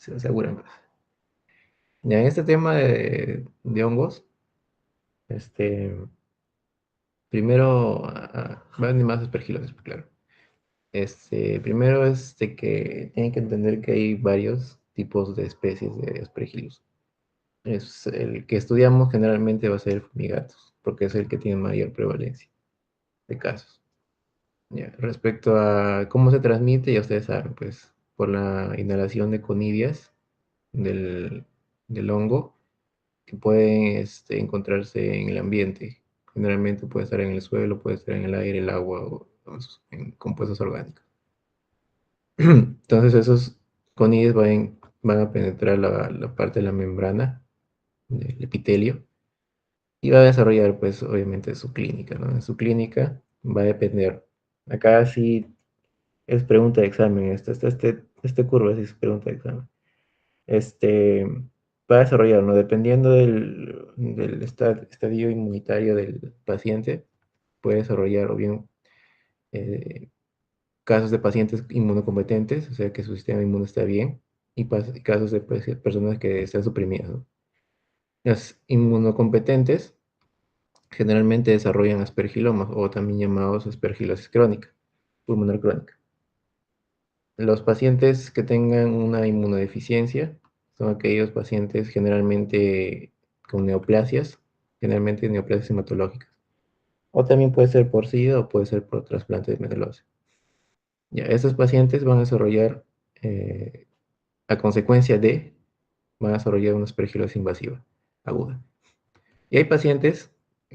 se aseguran. Ya en este tema de hongos, este, primero, van más aspergilosis, claro. Primero es de que tienen que entender que hay varios tipos de especies de aspergillus. Es el que estudiamos generalmente va a ser el fumigatus, porque es el que tiene mayor prevalencia de casos. Ya, respecto a cómo se transmite, ya ustedes saben, pues por la inhalación de conidias del, del hongo, que pueden encontrarse en el ambiente. Generalmente puede estar en el suelo, puede estar en el aire, el agua o en compuestos orgánicos. Entonces esos conidios van a penetrar la parte de la membrana del epitelio y va a desarrollar, pues, obviamente su clínica, ¿no? En su clínica va a depender. Acá sí es pregunta de examen, este curva sí es pregunta de examen. Este, va a desarrollar, ¿no? Dependiendo del estadio inmunitario del paciente, puede desarrollar o bien eh, casos de pacientes inmunocompetentes, o sea que su sistema inmune está bien, y casos de personas que están suprimidas, ¿no? Las inmunocompetentes generalmente desarrollan aspergilomas o también llamados aspergilosis crónica, pulmonar crónica. Los pacientes que tengan una inmunodeficiencia son aquellos pacientes generalmente con neoplasias, generalmente neoplasias hematológicas. O también puede ser por SIDA o puede ser por trasplante de médula ósea. Ya, estos pacientes van a desarrollar, eh, a consecuencia van a desarrollar una aspergilosis invasiva aguda. Y hay pacientes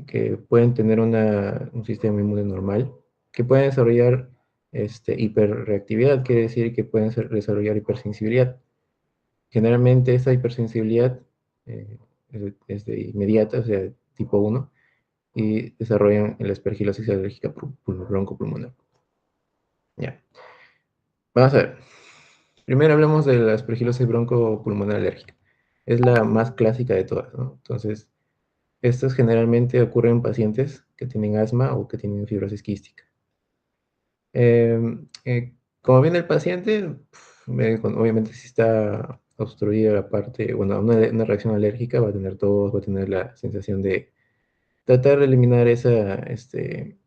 que pueden tener un sistema inmune normal, que pueden desarrollar hiperreactividad, quiere decir que pueden desarrollar hipersensibilidad. Generalmente esta hipersensibilidad es de inmediata, o sea, tipo 1, y desarrollan la aspergilosis alérgica broncopulmonar. Ya. Vamos a ver. Primero hablemos de la aspergilosis broncopulmonar alérgica. Es la más clásica de todas, ¿no? Entonces, estas generalmente ocurren en pacientes que tienen asma o que tienen fibrosis quística. Como viene el paciente, obviamente si está obstruida la parte, bueno, una reacción alérgica va a tener tos, va a tener la sensación de tratar de eliminar ese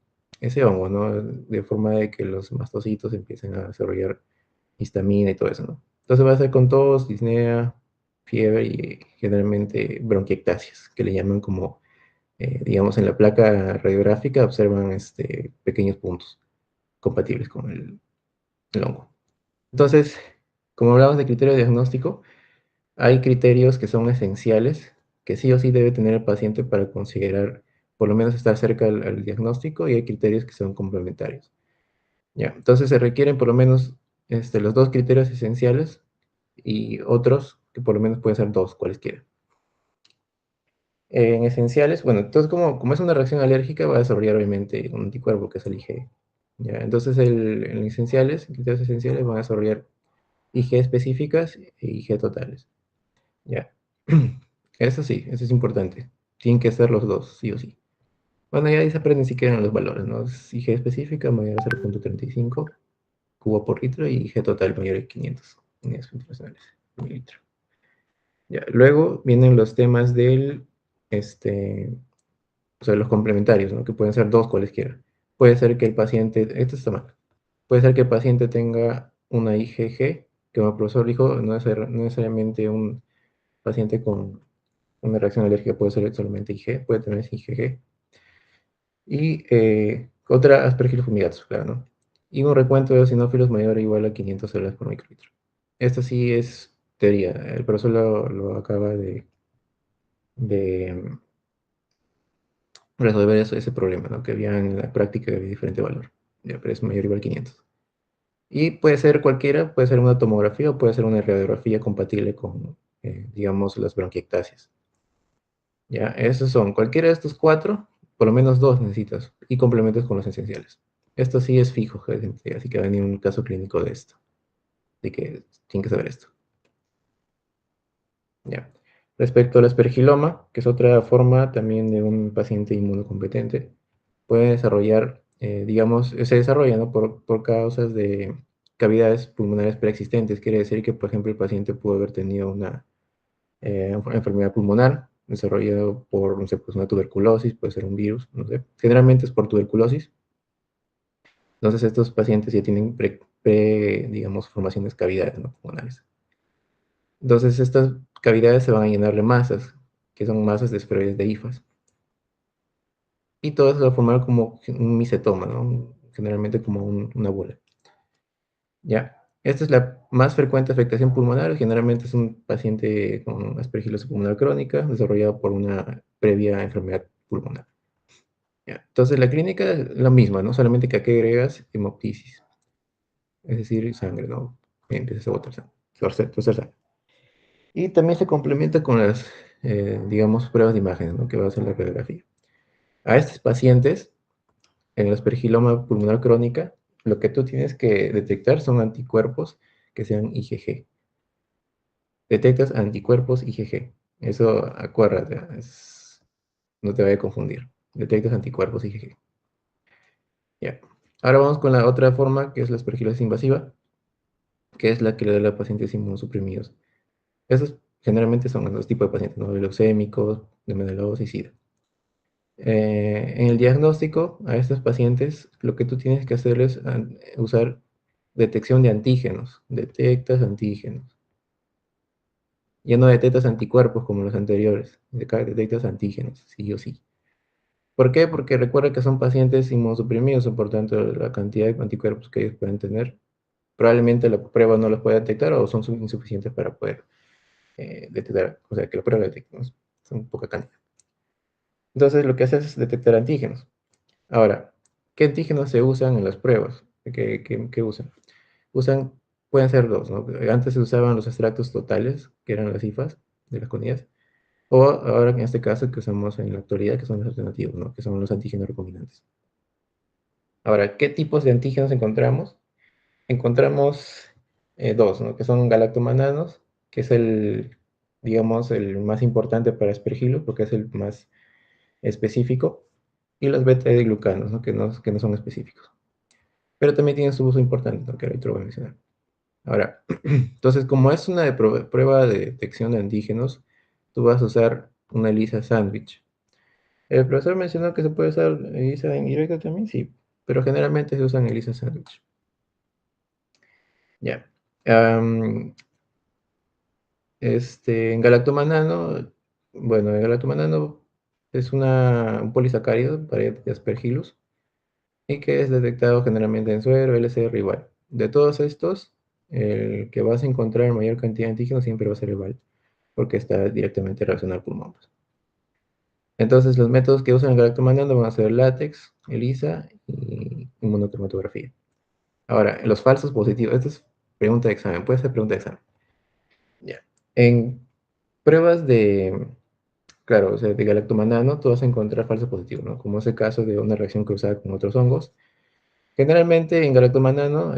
hongo, ¿no? De forma de que los mastocitos empiecen a desarrollar histamina y todo eso, ¿no? Entonces va a ser con tos, disnea, fiebre y generalmente bronquiectasias, que le llaman como, digamos, en la placa radiográfica observan pequeños puntos compatibles con el hongo. Entonces, como hablamos de criterio diagnóstico, hay criterios que son esenciales, que sí o sí debe tener el paciente para considerar, por lo menos estar cerca al diagnóstico, y hay criterios que son complementarios. Ya, entonces se requieren por lo menos los dos criterios esenciales y otros que por lo menos pueden ser dos, cualesquiera. En esenciales, bueno, entonces como es una reacción alérgica, va a desarrollar obviamente un anticuerpo que es el IgE. ¿Ya? Entonces en esenciales, en criterios esenciales van a desarrollar IgE específicas e IgE totales. ¿Ya? Eso sí, eso es importante. Tienen que ser los dos, sí o sí. Bueno, ya ahí se aprenden si quieren los valores, ¿no? IgE específica mayor a 0.35 cubo por litro y G total mayor a 500 unidades internacionales por litro. Ya, luego vienen los temas o sea, los complementarios, ¿no? Que pueden ser dos cualesquiera. Puede ser que el paciente, esto está mal, puede ser que el paciente tenga una IgG, que como el profesor dijo, no necesariamente un paciente con una reacción alérgica puede ser solamente IG, puede tener IgG. Y otra Aspergillus fumigatus, claro, ¿no? Y un recuento de eosinófilos mayor o igual a 500 células por microlitro. Esto sí es teoría, el profesor lo acaba de resolver ese problema, ¿no? Que había en la práctica había diferente valor, ya, pero es mayor o igual a 500. Y puede ser cualquiera, puede ser una tomografía o puede ser una radiografía compatible con, digamos, las bronquiectasias. Ya, esos son, cualquiera de estos cuatro, por lo menos dos necesitas, y complementos con los esenciales. Esto sí es fijo, gente, así que va a venir un caso clínico de esto, así que tienen que saber esto. Ya. Respecto al aspergiloma, que es otra forma también de un paciente inmunocompetente, puede desarrollar, digamos, se desarrolla, ¿no? por causas de cavidades pulmonares preexistentes. Quiere decir que, por ejemplo, el paciente pudo haber tenido una enfermedad pulmonar desarrollada por, no sé, pues una tuberculosis, puede ser un virus, no sé. Generalmente es por tuberculosis. Entonces, estos pacientes ya tienen digamos, formaciones cavidades, ¿no?, pulmonares. Entonces, estas cavidades se van a llenar de masas, que son masas de esferoides de hifas. Y todo eso va a formar como un micetoma, ¿no? Generalmente como una bola. ¿Ya? Esta es la más frecuente afectación pulmonar. Generalmente es un paciente con aspergilosis pulmonar crónica desarrollado por una previa enfermedad pulmonar. ¿Ya? Entonces, la clínica es la misma, ¿no? Solamente que aquí agregas hemoptisis, es decir, sangre, ¿no? Empiezas a botar sangre, torcer sangre. Y también se complementa con las, digamos, pruebas de imágenes, ¿no?, que va a hacer la radiografía. A estos pacientes, en la aspergiloma pulmonar crónica, lo que tú tienes que detectar son anticuerpos que sean IgG. Detectas anticuerpos IgG. Eso, acuérdate, no te vaya a confundir. Detectas anticuerpos IgG. Ya. Ahora vamos con la otra forma, que es la aspergilosis invasiva, que es la que le da a los pacientes inmunosuprimidos. Esos generalmente son los tipos de pacientes, ¿no? Leucémicos, de medulosis y SIDA. En el diagnóstico a estos pacientes, lo que tú tienes que hacer es usar detección de antígenos. Detectas antígenos. Ya no detectas anticuerpos como los anteriores. Detectas antígenos, sí o sí. ¿Por qué? Porque recuerda que son pacientes inmunosuprimidos, por tanto, la cantidad de anticuerpos que ellos pueden tener, probablemente la prueba no los pueda detectar o son insuficientes para poder detectar, o sea, que la prueba detecte, ¿no? Son poca cantidad. Entonces, lo que haces es detectar antígenos. Ahora, ¿qué antígenos se usan en las pruebas? ¿Qué usan? Usan, pueden ser dos, ¿no? Antes se usaban los extractos totales, que eran las cifas de las comunidades, o ahora en este caso que usamos en la actualidad, que son los alternativos, ¿no?, que son los antígenos recombinantes. Ahora, ¿qué tipos de antígenos encontramos? Encontramos dos, ¿no?, que son galactomananos, que es el, digamos, el más importante para aspergilo, porque es el más específico, y los beta-glucanos, ¿no?, que no son específicos. Pero también tienen su uso importante, ¿no?, que ahorita lo voy a mencionar. Ahora, entonces, como es una prueba de detección de antígenos, tú vas a usar una ELISA sándwich. El profesor mencionó que se puede usar ELISA indirecta también, sí, pero generalmente se usan ELISA sándwich. Ya. Am, en galactomanano, bueno, el galactomanano es un polisacárido para de aspergillus y que es detectado generalmente en suero, LCR igual. De todos estos, el que vas a encontrar en mayor cantidad de antígenos siempre va a ser igual, porque está directamente relacionado al pulmón, pues. Entonces, los métodos que usan el galactomanano van a ser látex, ELISA y inmunocromatografía. Ahora, los falsos positivos, esta es pregunta de examen, puede ser pregunta de examen. Ya. En pruebas de, claro, o sea, de galactomanano, tú vas a encontrar falsos positivos, ¿no? Como es el caso de una reacción cruzada con otros hongos. Generalmente en galactomanano,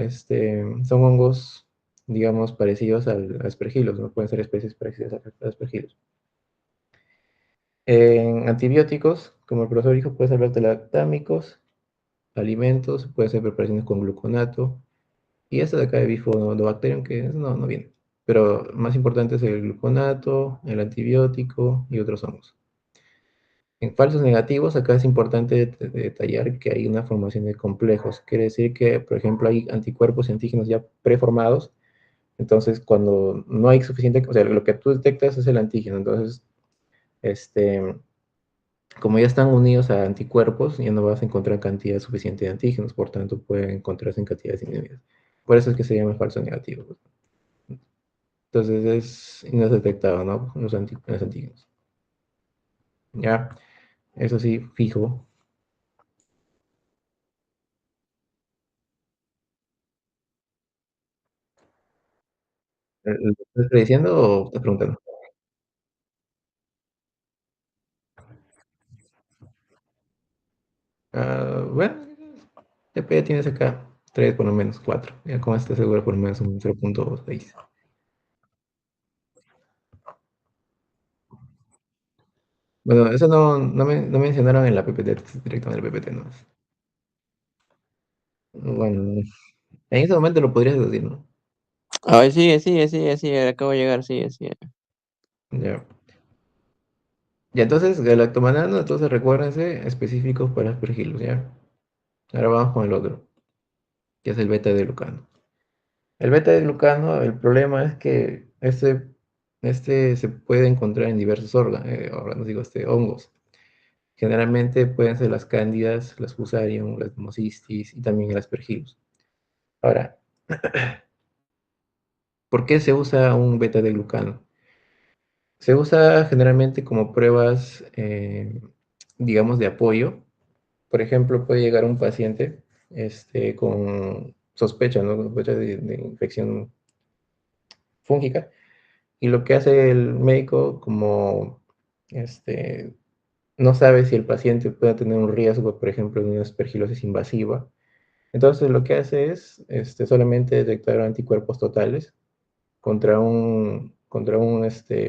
son hongos, digamos, parecidos al aspergillus, ¿no? Pueden ser especies parecidas a aspergillus. En antibióticos, como el profesor dijo, puede ser lactámicos, alimentos, puede ser preparaciones con gluconato, y esto de acá de Bifidobacterium, que no viene. Pero más importante es el gluconato, el antibiótico y otros hongos. En falsos negativos, acá es importante detallar que hay una formación de complejos. Quiere decir que, por ejemplo, hay anticuerpos y antígenos ya preformados. Entonces, cuando no hay suficiente, o sea, lo que tú detectas es el antígeno. Entonces, este, como ya están unidos a anticuerpos, ya no vas a encontrar cantidad suficiente de antígenos, por tanto, pueden encontrarse en cantidades disminuidas. Por eso es que se llama falso negativo. Entonces, no es detectado, ¿no?, los antígenos. Ya, eso sí, fijo. ¿Lo estás prediciendo o estás preguntando? Bueno, TP tienes acá 3 por lo menos, 4. Ya con esto seguro por lo menos un 0.6. Bueno, eso no mencionaron en la PPT, directo en el PPT, ¿no? Bueno, En ese momento lo podrías decir, ¿no? A ver, sigue, acabo de llegar, sigue. Ya. Ya, entonces, galactomanano, entonces recuérdense, específicos para aspergillus, ¿ya? Ahora vamos con el otro, que es el beta-glucano. El beta-glucano, el problema es que este se puede encontrar en diversos órganos, digo, hongos. Generalmente pueden ser las cándidas, las fusarium, las pneumocystis y también el aspergillus. Ahora, ¿por qué se usa un beta-glucano? Se usa generalmente como pruebas, digamos, de apoyo. Por ejemplo, puede llegar un paciente con sospecha, ¿no? Sospecha de infección fúngica. Y lo que hace el médico, como este, no sabe si el paciente puede tener un riesgo, por ejemplo, de una aspergilosis invasiva. Entonces, lo que hace es solamente detectar anticuerpos totales contra un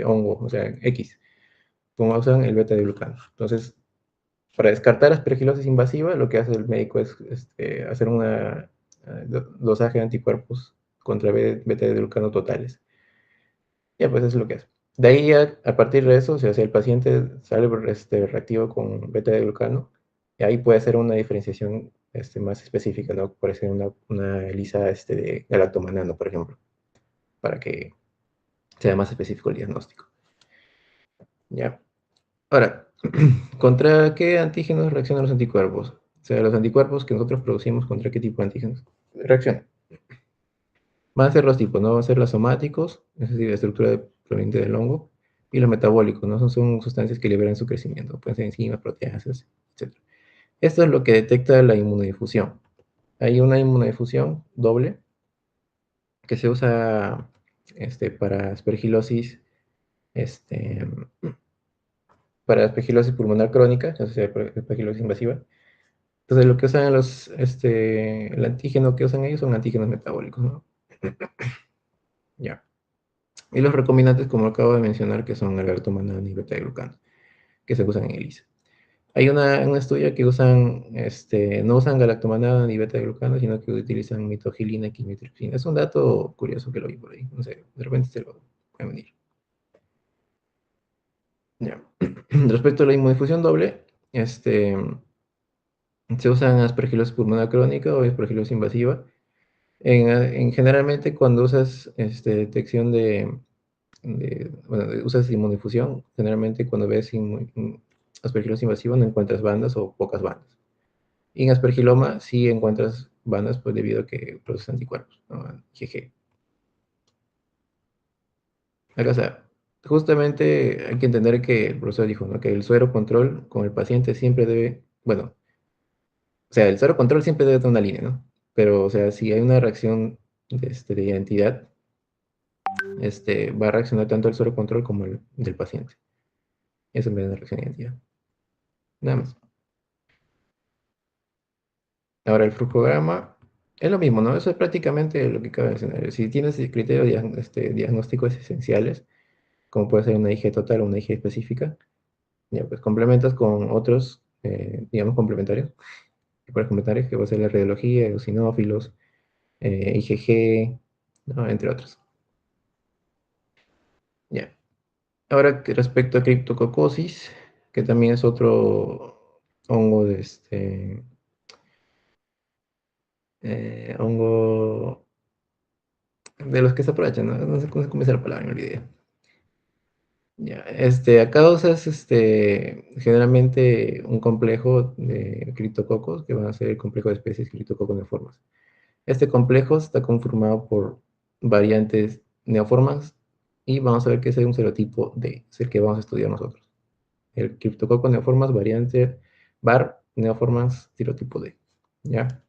hongo, o sea, X, como usan el beta-glucano. Entonces, para descartar aspergilosis invasiva, lo que hace el médico es hacer una dosaje de anticuerpos contra beta-glucano totales. Ya, pues eso es lo que hace. De ahí, a partir de eso, o sea, si el paciente sale reactivo con beta-glucano, ahí puede hacer una diferenciación más específica, ¿no? Puede ser una ELISA de galactomanano, por ejemplo, para que sea más específico el diagnóstico. ¿Ya? Ahora, ¿contra qué antígenos reaccionan los anticuerpos? O sea, los anticuerpos que nosotros producimos, ¿contra qué tipo de antígenos reaccionan? Van a ser los tipos, ¿no? Van a ser los somáticos, es decir, la estructura proveniente del hongo, y los metabólicos, ¿no? Son sustancias que liberan su crecimiento, pueden ser enzimas, proteasas, etc. Esto es lo que detecta la inmunodifusión. Hay una inmunodifusión doble que se usa para aspergilosis, este, para aspergilosis pulmonar crónica, o sea, aspergilosis invasiva. Entonces, lo que usan el antígeno que usan ellos son antígenos metabólicos, ¿no? Ya. Y los recombinantes, como acabo de mencionar, que son el galactomannan y beta-glucano, que se usan en ELISA. Hay un estudio que no usan galactomannan ni beta-glucano, sino que utilizan mitogilina y quimitripsina. Es un dato curioso que lo vi por ahí. No sé, de repente se lo puede venir. Ya. Respecto a la inmunodifusión doble, se usan aspergilosis pulmonar crónica o aspergilosis invasiva. Generalmente cuando usas detección bueno, usas inmunodifusión, generalmente cuando ves aspergilosis invasiva no encuentras bandas o pocas bandas. Y en aspergiloma sí encuentras bandas pues debido a que produces anticuerpos, ¿no? IgG. Acá, o sea, justamente hay que entender que el profesor dijo, ¿no? Que el suero control con el paciente siempre debe, bueno, o sea, el suero control siempre debe tener una línea, ¿no? Pero, o sea, si hay una reacción de identidad, va a reaccionar tanto el suero control como el del paciente. Eso en vez de una reacción de identidad. Nada más. Ahora, el fluxograma es lo mismo, ¿no? Eso es prácticamente lo que cabe mencionar. Si tienes criterios diagnósticos esenciales, como puede ser una IG total o una IG específica, ya pues complementas con otros, digamos, complementarios, complementarios, que va a ser la radiología, eosinófilos, IgG, ¿no? Entre otros. Ya. Ahora, respecto a criptococosis, que también es otro hongo hongo de los que se aprovechan, ¿no? No sé cómo es la palabra, me olvidé. Ya, a causas, generalmente un complejo de criptococos, que van a ser el complejo de especies criptococo neoformas. Este complejo está conformado por variantes neoformas y vamos a ver que ese es un serotipo D, es el que vamos a estudiar nosotros. El criptococo neoformas variante VAR neoformas serotipo D. ¿Ya?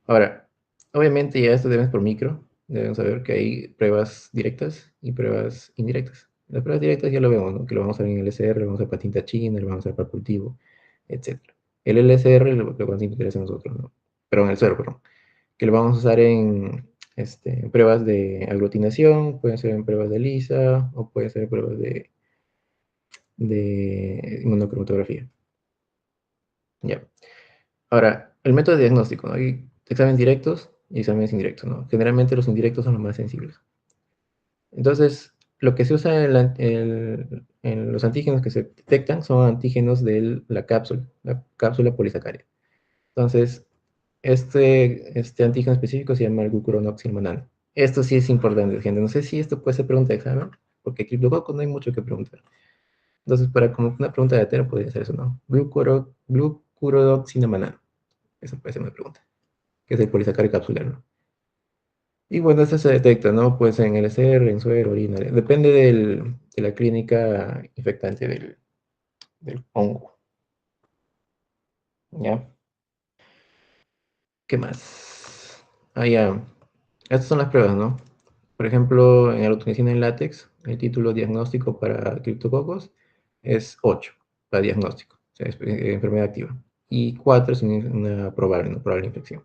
Ahora, obviamente ya esto debes por micro, debemos saber que hay pruebas directas y pruebas indirectas. Las pruebas directas ya lo vemos, ¿no? Que lo vamos a ver en el LSR, lo vamos a ver para tinta china, lo vamos a ver para cultivo, etc. El LSR lo que nos interesa a nosotros, ¿no? Pero en el suero, perdón. Que lo vamos a usar en pruebas de aglutinación, pueden ser en pruebas de ELISA o pueden ser en pruebas de inmunocromatografía. Ya. Ahora, el método de diagnóstico, ¿no? Hay exámenes directos y exámenes indirectos, ¿no? Generalmente los indirectos son los más sensibles. Entonces, lo que se usa en los antígenos que se detectan son antígenos de la cápsula polisacárica. Entonces, este antígeno específico se llama el glucuronoxilmanano. Esto sí es importante, gente. No sé si esto puede ser pregunta de examen, porque criptococcus no hay mucho que preguntar. Entonces, para como una pregunta de atero podría ser eso, ¿no? Glucuronoxilmanano. Esa puede ser una pregunta, que es el polisacárido capsular, ¿no? Y bueno, esto se detecta, ¿no? Pues en el SR, en suero, orina. Depende de la clínica infectante del hongo. ¿Ya? ¿Qué más? Ah, ya. Estas son las pruebas, ¿no? Por ejemplo, en alutonicina en látex, el título diagnóstico para criptococos es 8 para diagnóstico, o sea, es enfermedad activa. Y 4 es una probable, ¿no? Probable infección.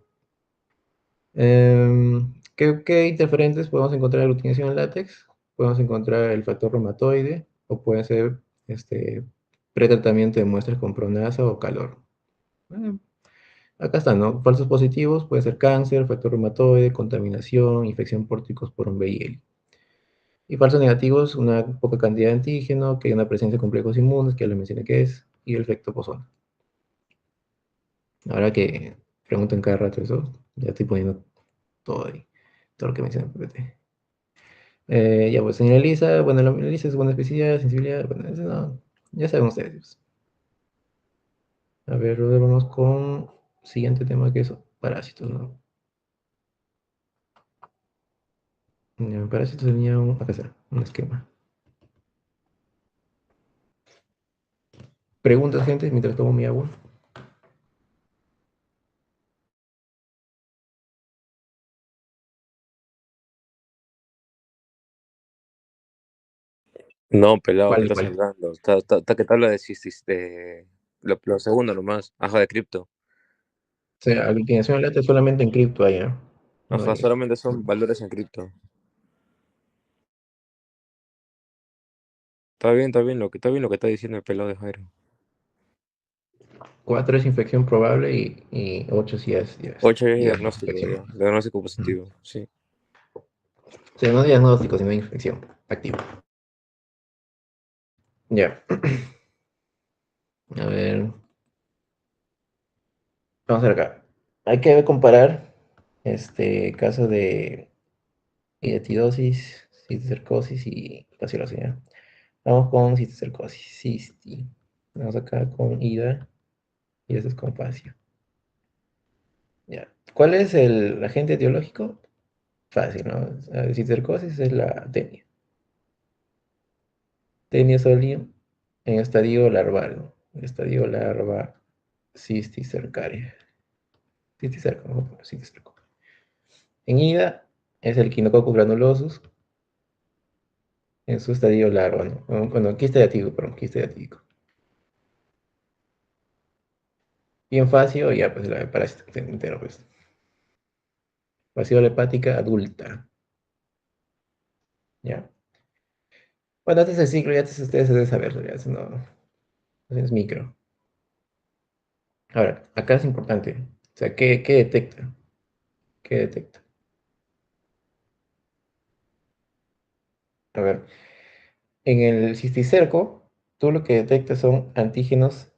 ¿Qué interferentes podemos encontrar en aglutinación en látex? Podemos encontrar el factor reumatoide o puede ser pretratamiento de muestras con pronasa o calor. Eh, Acá están, ¿no? Falsos positivos, puede ser cáncer, factor reumatoide, contaminación, infección por tricosporum B y L. Y falsos negativos, una poca cantidad de antígeno, que hay una presencia de complejos inmunes, que ya les mencioné que es, y el efecto bosón. Ahora que preguntan cada rato eso, ya estoy poniendo todo ahí, todo lo que mencioné en PPT. Ya pues, señora Elisa, bueno, la Elisa es buena especialidad, sensibilidad, bueno, eso no, ya saben ustedes. A ver, ahora vamos con siguiente tema que es parásitos, ¿no? En parásitos tenía acá está, un esquema. Preguntas, gente, mientras tomo mi agua. No, pelado, ¿qué ¿Cuál, estás cuál? hablando? ¿Qué tal lo de lo segundo nomás? Ajá, de cripto. O sea, aglutinación de lata solamente en cripto hay, ¿no? No Ajá, hay. solamente son valores en cripto. Está bien lo que está diciendo el pelado de Jairo. 4 es infección probable y 8 sí es, Ocho ya es ya es diagnóstico, infección. ya. Diagnóstico Ujú. positivo, sí. O sea, no diagnóstico, sino infección activa. Ya. A ver, vamos a ver acá. Hay que comparar este caso de hidatidosis, cisticercosis y facialosis. Vamos con cisticercosis. Cisti. Vamos acá con ida y esto es con facio. Ya. ¿Cuál es el agente etiológico? Fácil, ¿no? La cisticercosis es la tenia. Tenia solium en estadio larval, ¿no? Estadio larva cisticercaria. Cisticerco, ¿no? Cisticerco. En ida es el Echinococcus granulosus en su estadio larva, ¿no? Bueno, quiste de atípico, perdón, quiste de atípico. Y en facio, ya pues la parásito entero, pues. Fasciola hepática adulta, ¿ya? Bueno, este es el ciclo, ya ustedes deben saberlo, ya, eso no es micro. Ahora, acá es importante, o sea, ¿qué detecta? ¿Qué detecta? A ver, en el cisticerco, tú lo que detectas son antígenos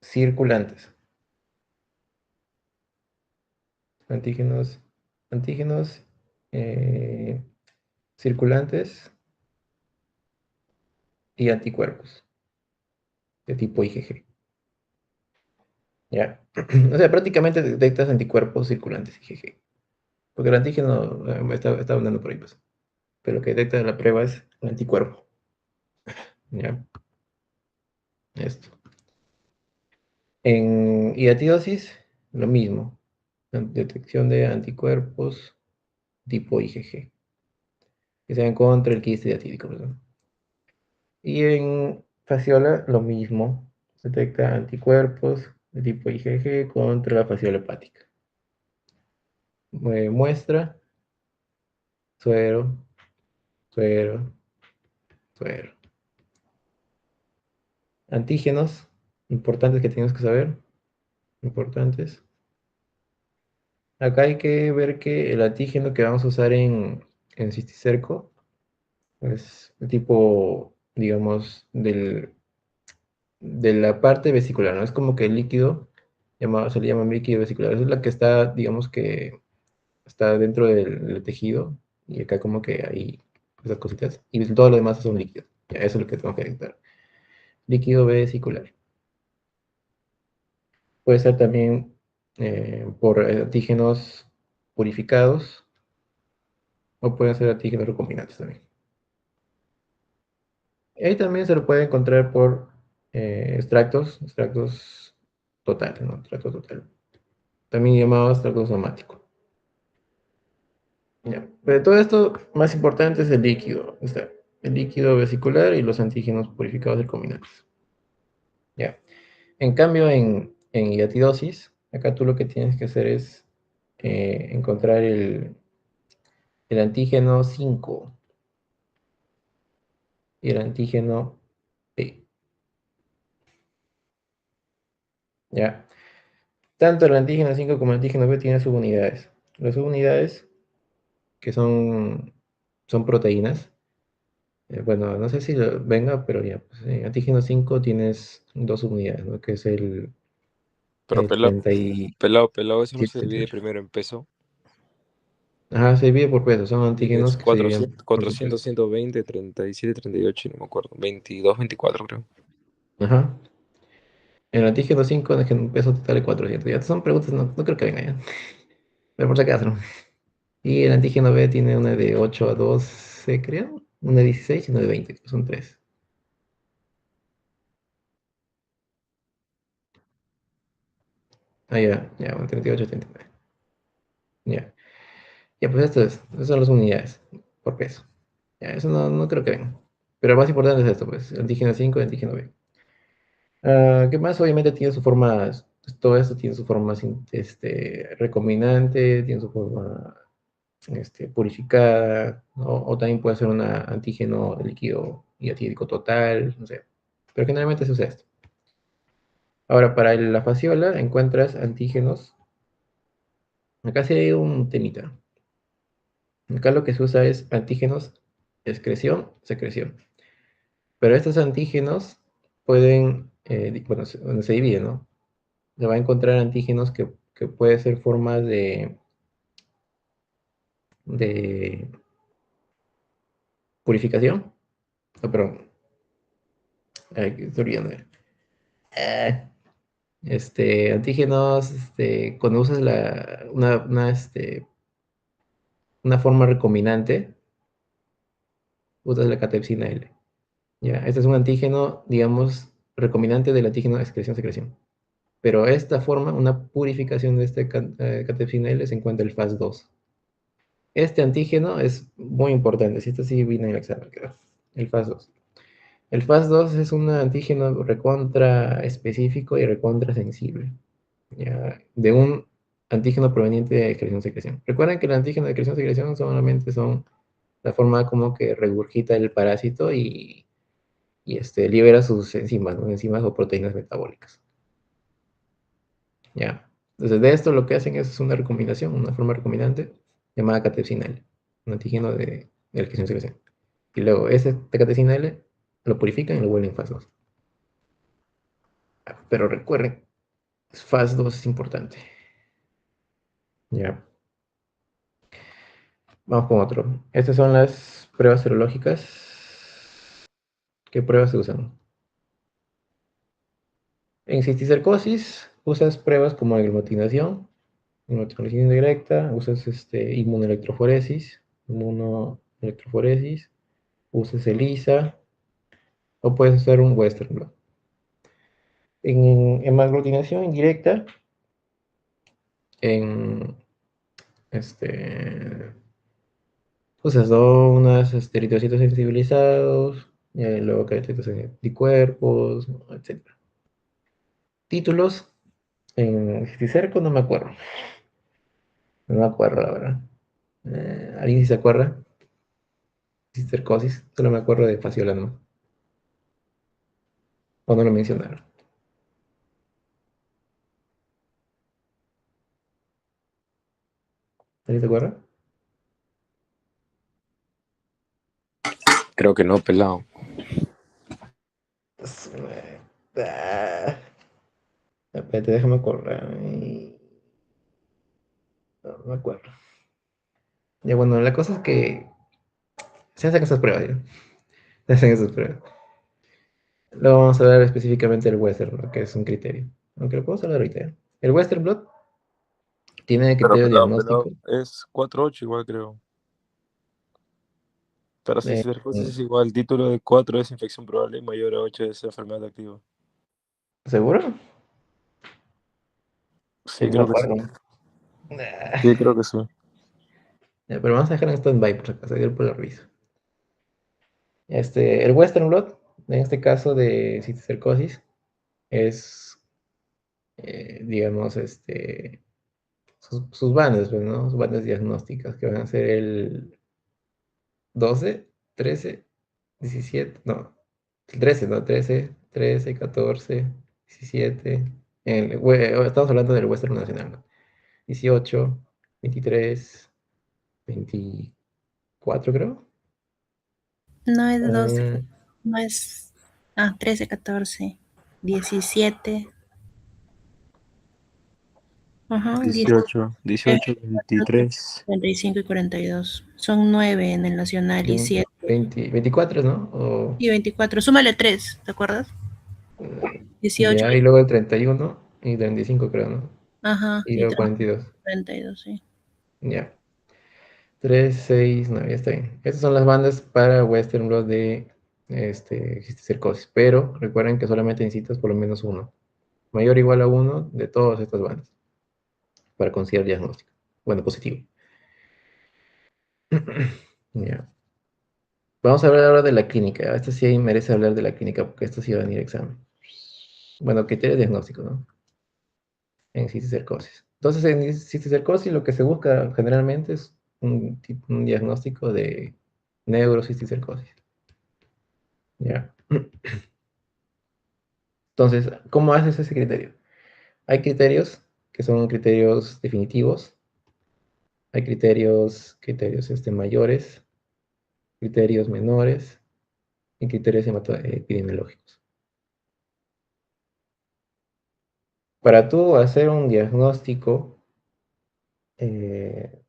circulantes. Antígenos, antígenos eh, circulantes y anticuerpos de tipo IgG. ¿Ya? O sea, prácticamente detectas anticuerpos circulantes IgG. Porque el antígeno está andando por ahí, pues. Pero lo que detecta la prueba es el anticuerpo. ¿Ya? Esto. En hidatidosis, lo mismo. Detección de anticuerpos tipo IgG, que sean contra el quiste diatídico, ¿verdad? Y en fasciola, lo mismo. Detecta anticuerpos de tipo IgG contra la fasciola hepática. Muestra, suero, suero, suero. Antígenos, importantes que tenemos que saber. Importantes. acá hay que ver que el antígeno que vamos a usar en cisticerco es el tipo, digamos, de la parte vesicular, ¿no? Es como que el líquido, se le llama líquido vesicular, es la que está, digamos que está dentro del tejido, y acá como que hay esas cositas, y todo lo demás son líquidos. Ya, eso es lo que tengo que detectar. Líquido vesicular. Puede ser también por antígenos purificados, o pueden ser antígenos recombinantes también. Y ahí también se lo puede encontrar por extractos totales, ¿no? Extracto total. También llamado extracto somático. Ya. Pero todo esto, más importante es el líquido. Está el líquido vesicular y los antígenos purificados recombinantes. Ya. En cambio, en hiatidosis, acá tú lo que tienes que hacer es encontrar el antígeno 5 y el antígeno P. ¿Ya? Tanto el antígeno 5 como el antígeno P tienen subunidades. Las subunidades, que son proteínas, bueno, no sé si venga, pero ya, pues, antígeno 5 tienes dos subunidades, ¿no? Que es Pero el 37, pelado, eso no se divide 38. primero en peso. Ajá, se divide por peso, son Tienes antígenos que se dividen 400, por su peso. 400, 120, 37, 38, y no me acuerdo. 22, 24, creo. Ajá. El antígeno 5 es un peso total de 400. Ya son preguntas, no creo que venga ya. Pero por si acaso, ¿no? Y el antígeno B tiene una de 8 a 12, creo. Una de 16 y una de 20, que son 3. Ah, ya, bueno, 38, 39. Ya. Ya, pues esas son las unidades por peso. Ya, eso no creo que venga. Pero lo más importante es esto, pues, antígeno 5 y antígeno B. ¿Qué más? Obviamente tiene su forma, pues, todo esto tiene su forma recombinante, tiene su forma purificada, ¿no? O también puede ser un antígeno líquido y atídico total, no sé. Pero generalmente se usa esto. Ahora, para la fasciola encuentras antígenos. Acá sí hay un temita. Acá lo que se usa es antígenos, excreción, secreción. Pero estos antígenos pueden, bueno, se dividen, ¿no? Se va a encontrar antígenos que pueden ser formas de purificación. No, perdón, estoy olvidando. Ah, Antígenos, cuando usas una forma recombinante, usas la catepsina L. ¿Ya? Este es un antígeno, digamos, recombinante del antígeno excreción-secreción. Pero esta forma, una purificación de este catepsina L, se encuentra el FAS2. Este antígeno es muy importante, si esto sí viene en el examen, creo. El FAS2. El FAS2 es un antígeno recontra específico y recontra sensible, ¿ya? De un antígeno proveniente de excreción-secreción. Recuerden que el antígeno de excreción-secreción solamente son la forma como que regurgita el parásito y libera sus enzimas, ¿no? Enzimas o proteínas metabólicas. ¿Ya? Entonces, de esto lo que hacen es una recombinación, una forma recombinante llamada catepsina L, un antígeno de excreción-secreción. Y luego ese catepsina L lo purifican y lo vuelven faz 2. Pero recuerden, faz 2 es importante. ¿Ya? Vamos con otro. Estas son las pruebas serológicas. ¿Qué pruebas se usan? En cisticercosis usas pruebas como aglutinación, inmunoglutinación indirecta, usas inmunoelectroforesis, usas ELISA o puedes usar un Western blot. En hemaglutinación indirecta, en usas unas eritrocitos sensibilizados, luego característicos de anticuerpos, etc. Títulos en cisticerco no me acuerdo. No me acuerdo, la verdad. ¿Alguien sí se acuerda? Cistercosis, solo me acuerdo de fasciola, ¿no? O no lo mencionaron. ¿En? ¿Alguien se acuerda? Creo que no, pelado. Ah, espérate, déjame acordar. No me acuerdo. Ya bueno, la cosa es que se hacen esas pruebas, ¿ya? Se hacen esas pruebas. Luego vamos a hablar específicamente del Western, ¿no? Que es un criterio. Aunque lo podemos hablar ahorita, ¿ya? El Western Blot tiene Pero criterio pelado, diagnóstico. es 4-8 igual creo. Para eh, cisticercosis es igual, el título de 4 es infección probable y mayor a 8 es enfermedad activa. ¿Seguro? Sí, No me creo que sí. acuerdo. Ah, Sí, creo que sí. ya, pero vamos a dejar en stand-by por si acaso, yo por lo reviso. El Western Blot, en este caso de cisticercosis, es, digamos, sus bandas, pues, ¿no? Sus bandas diagnósticas, que van a ser el 12, 13, 17, no, el 13, ¿no? 13, 14, 17. Estamos hablando del Western Nacional, ¿no? 18, 23, 24, creo. No es 12, Mm, no es. Ah, 13, 14, 17. Ajá, 18, 18, 14, 23. 45 y 42. Son 9 en el nacional y 7. 24, ¿no? O, Y 24. Súmale 3, ¿te acuerdas? 18. ya, y luego el 31 y 35, creo, ¿no? Ajá, Y y luego 42. 32, sí. Ya. 3, 6, 9, ya está bien. Estas son las bandas para Western Blot de cisticercosis. Pero recuerden que solamente necesitas por lo menos uno. Mayor o igual a uno de todas estas bandas para considerar diagnóstico. Bueno, positivo. Ya. Vamos a hablar ahora de la clínica. Esto sí merece hablar de la clínica porque esto sí va a venir a examen. Bueno, criterio diagnóstico, ¿no? En cisticercosis. Entonces, en cisticercosis lo que se busca generalmente es un diagnóstico de neurocisticercosis. ¿Ya? Entonces, ¿cómo haces ese criterio? Hay criterios que son criterios definitivos, hay criterios mayores, criterios menores y criterios epidemiológicos. Para tú hacer un diagnóstico de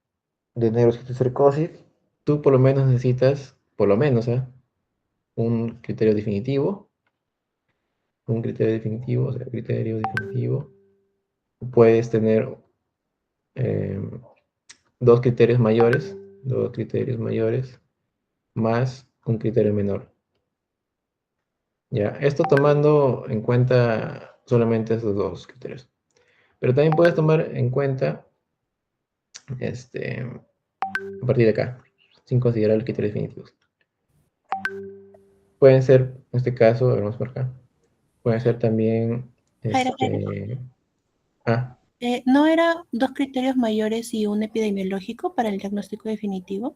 neurocisticercosis, tú por lo menos necesitas, por lo menos, un criterio definitivo, o sea, criterio definitivo. Puedes tener eh, dos criterios mayores, más un criterio menor. Ya, esto tomando en cuenta solamente esos dos criterios. Pero también puedes tomar en cuenta, a partir de acá, sin considerar los criterios definitivos. Pueden ser, en este caso, a ver, vamos por acá, pueden ser también, Jaira, Jaira, ah, ¿no era 2 criterios mayores y un epidemiológico para el diagnóstico definitivo?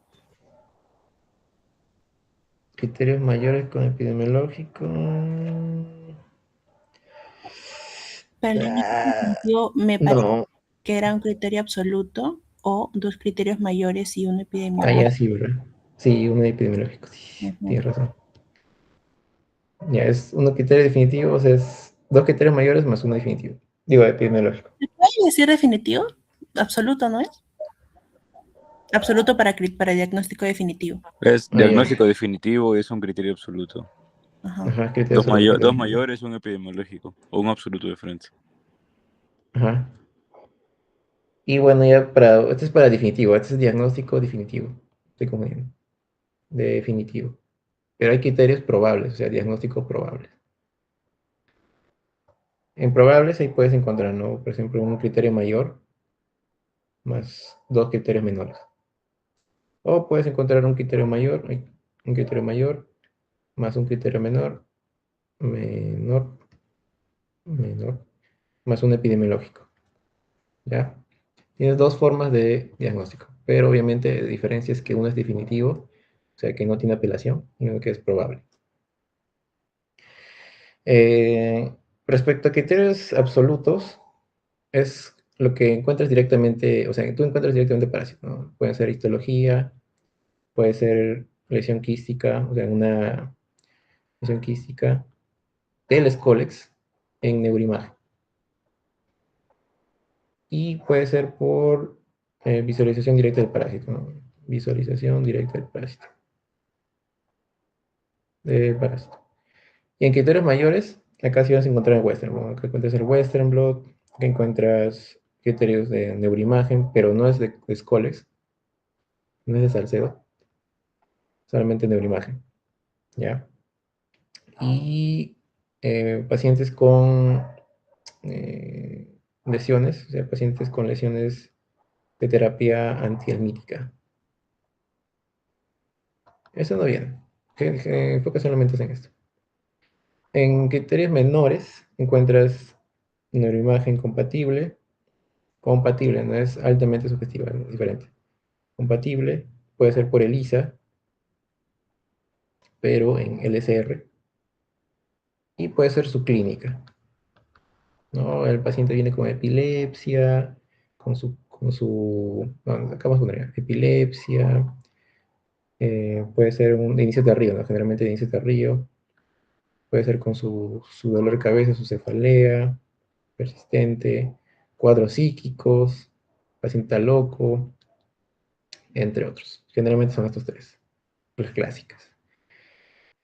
criterios mayores con epidemiológico. Para el diagnóstico Ah, definitivo me parece no, que era un criterio absoluto o 2 criterios mayores y un ya epidemiológico. sí, ¿verdad? Sí, un epidemiológico, sí, Ujú. tienes razón. Ya es un criterio definitivo, o sea, es dos criterios mayores más uno definitivo. Digo, epidemiológico. ¿Se puede decir definitivo? Absoluto, ¿no es? Absoluto para diagnóstico definitivo. Es Ah, ya. diagnóstico definitivo y es un criterio absoluto. Ajá. Ajá, criterio absoluto. Dos mayores, un epidemiológico o un absoluto de frente. Ajá. Y bueno, ya para, este es para definitivo, este es diagnóstico definitivo. Estoy confundiendo. Definitivo. Pero hay criterios probables, o sea, diagnósticos probables. En probables ahí puedes encontrar, ¿no? Por ejemplo, un criterio mayor más dos criterios menores. O puedes encontrar un criterio mayor más un criterio menor, menor, más un epidemiológico. ¿Ya? Tienes dos formas de diagnóstico, pero obviamente la diferencia es que uno es definitivo, o sea que no tiene apelación, y uno que es probable. Eh, Respecto a criterios absolutos, es lo que encuentras directamente, o sea, tú encuentras directamente parásitos, ¿no? Puede ser histología, puede ser lesión quística, o sea, una lesión quística del Scolex en neuroimagen. Y puede ser por visualización directa del parásito, ¿no? Visualización directa del parásito. Y en criterios mayores, acá sí vas a encontrar el Western, ¿no? Acá encuentras el Western blot, acá encuentras criterios de neuroimagen, pero no es de Scolex, no es de Salcedo, solamente neuroimagen, ¿ya? Y pacientes con lesiones, o sea, pacientes con lesiones de terapia antihelmítica. Eso no viene. Enfoca solamente en esto. En criterios menores encuentras neuroimagen compatible, no es altamente sugestiva, es diferente. Compatible puede ser por ELISA, pero en LSR, y puede ser su clínica, ¿no? El paciente viene con epilepsia, no, acá vamos a poner epilepsia, puede ser un inicio tardío, ¿no? Generalmente de inicio tardío, puede ser con su dolor de cabeza, su cefalea persistente, cuadros psíquicos, paciente loco, entre otros. Generalmente son estos tres, las clásicas.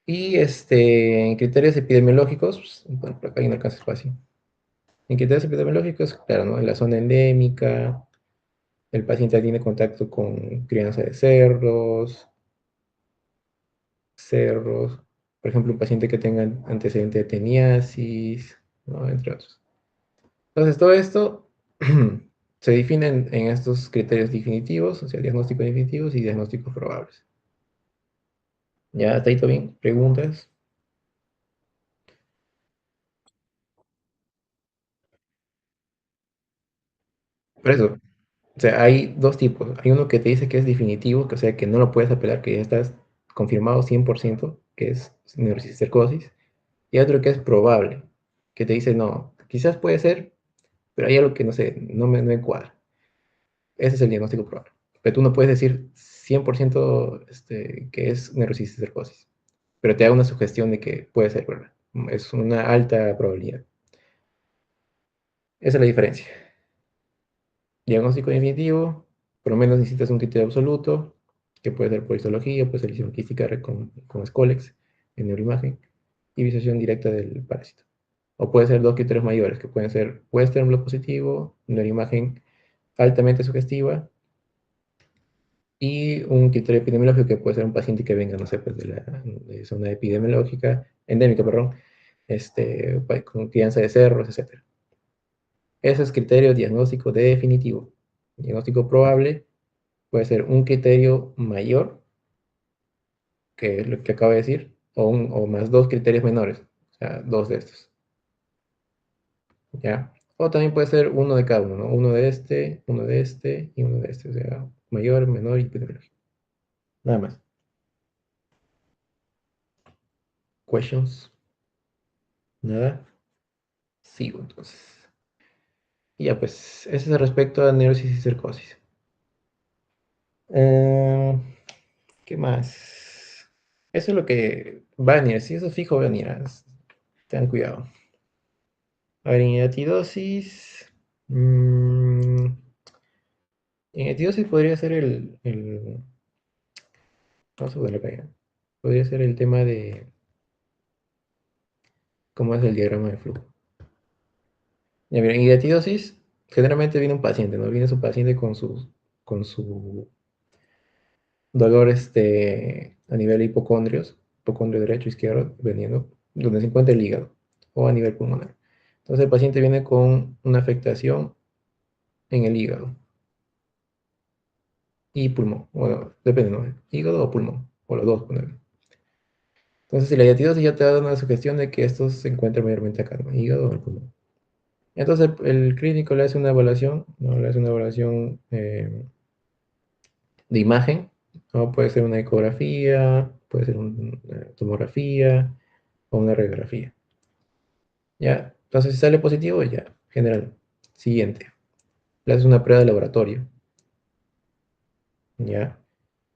Y en criterios epidemiológicos, pues, bueno, por acá hay un alcance espacio. En criterios epidemiológicos, claro, ¿no? En la zona endémica, el paciente tiene contacto con crianza de cerros, por ejemplo, un paciente que tenga antecedente de teniasis, ¿no? Entre otros. Entonces, todo esto se define en estos criterios definitivos, o sea, diagnósticos definitivos y diagnósticos probables. ¿Ya? ¿Está ahí todo bien? ¿Preguntas? Por eso, o sea, hay dos tipos. Hay uno que te dice que es definitivo, que, o sea, que no lo puedes apelar, que ya estás confirmado 100%, que es neurocisticercosis. Y otro que es probable, que te dice, no, quizás puede ser, pero hay algo que no sé, no me cuadra. Ese es el diagnóstico probable. Pero tú no puedes decir 100% que es neurocisticercosis, pero te da una sugestión de que puede ser, ¿verdad? Es una alta probabilidad. Esa es la diferencia. Diagnóstico definitivo, por lo menos necesitas un criterio absoluto, que puede ser por histología, puede ser lesión quística con Scolex en neuroimagen, y visualización directa del parásito. O puede ser dos criterios mayores, que pueden ser Western blot positivo, neuroimagen altamente sugestiva, y un criterio epidemiológico que puede ser un paciente que venga, no sé, pues de zona epidemiológica, endémica, perdón, con crianza de cerros, etc. Ese es criterio diagnóstico definitivo. Diagnóstico probable puede ser un criterio mayor, que es lo que acabo de decir, o más dos criterios menores, o sea, dos de estos. ¿Ya? O también puede ser uno de cada uno, ¿no? Uno de este y uno de este, o sea, mayor, menor y epidemiológico. Nada más. Questions. Nada. Sigo entonces. Y ya, pues, ese es respecto a neurosis y cercosis. ¿Qué más? Eso es lo que va a venir. Si eso es fijo, va a venir. Tengan cuidado. A ver, en etidosis. En etidosis podría ser vamos a ponerlo acá ya. Podría ser el tema de cómo es el diagrama de flujo. Ya miren, en etidosis generalmente viene un paciente, ¿no? Viene su paciente con su dolor a nivel hipocondrios, hipocondrio derecho, izquierdo, veniendo donde se encuentra el hígado, o a nivel pulmonar. Entonces el paciente viene con una afectación en el hígado y pulmón, bueno, depende, ¿no? Hígado o pulmón, o los dos, ponerlo. Entonces, si la diatidosis ya te da una sugestión de que esto se encuentra mayormente acá, ¿no? Hígado o el pulmón. Entonces, el clínico le hace una evaluación, ¿no? Le hace una evaluación de imagen, ¿no? Puede ser una ecografía, puede ser una tomografía o una radiografía. ¿Ya? Entonces, si sale positivo, ya, general. Siguiente. le haces una prueba de laboratorio. ¿Ya?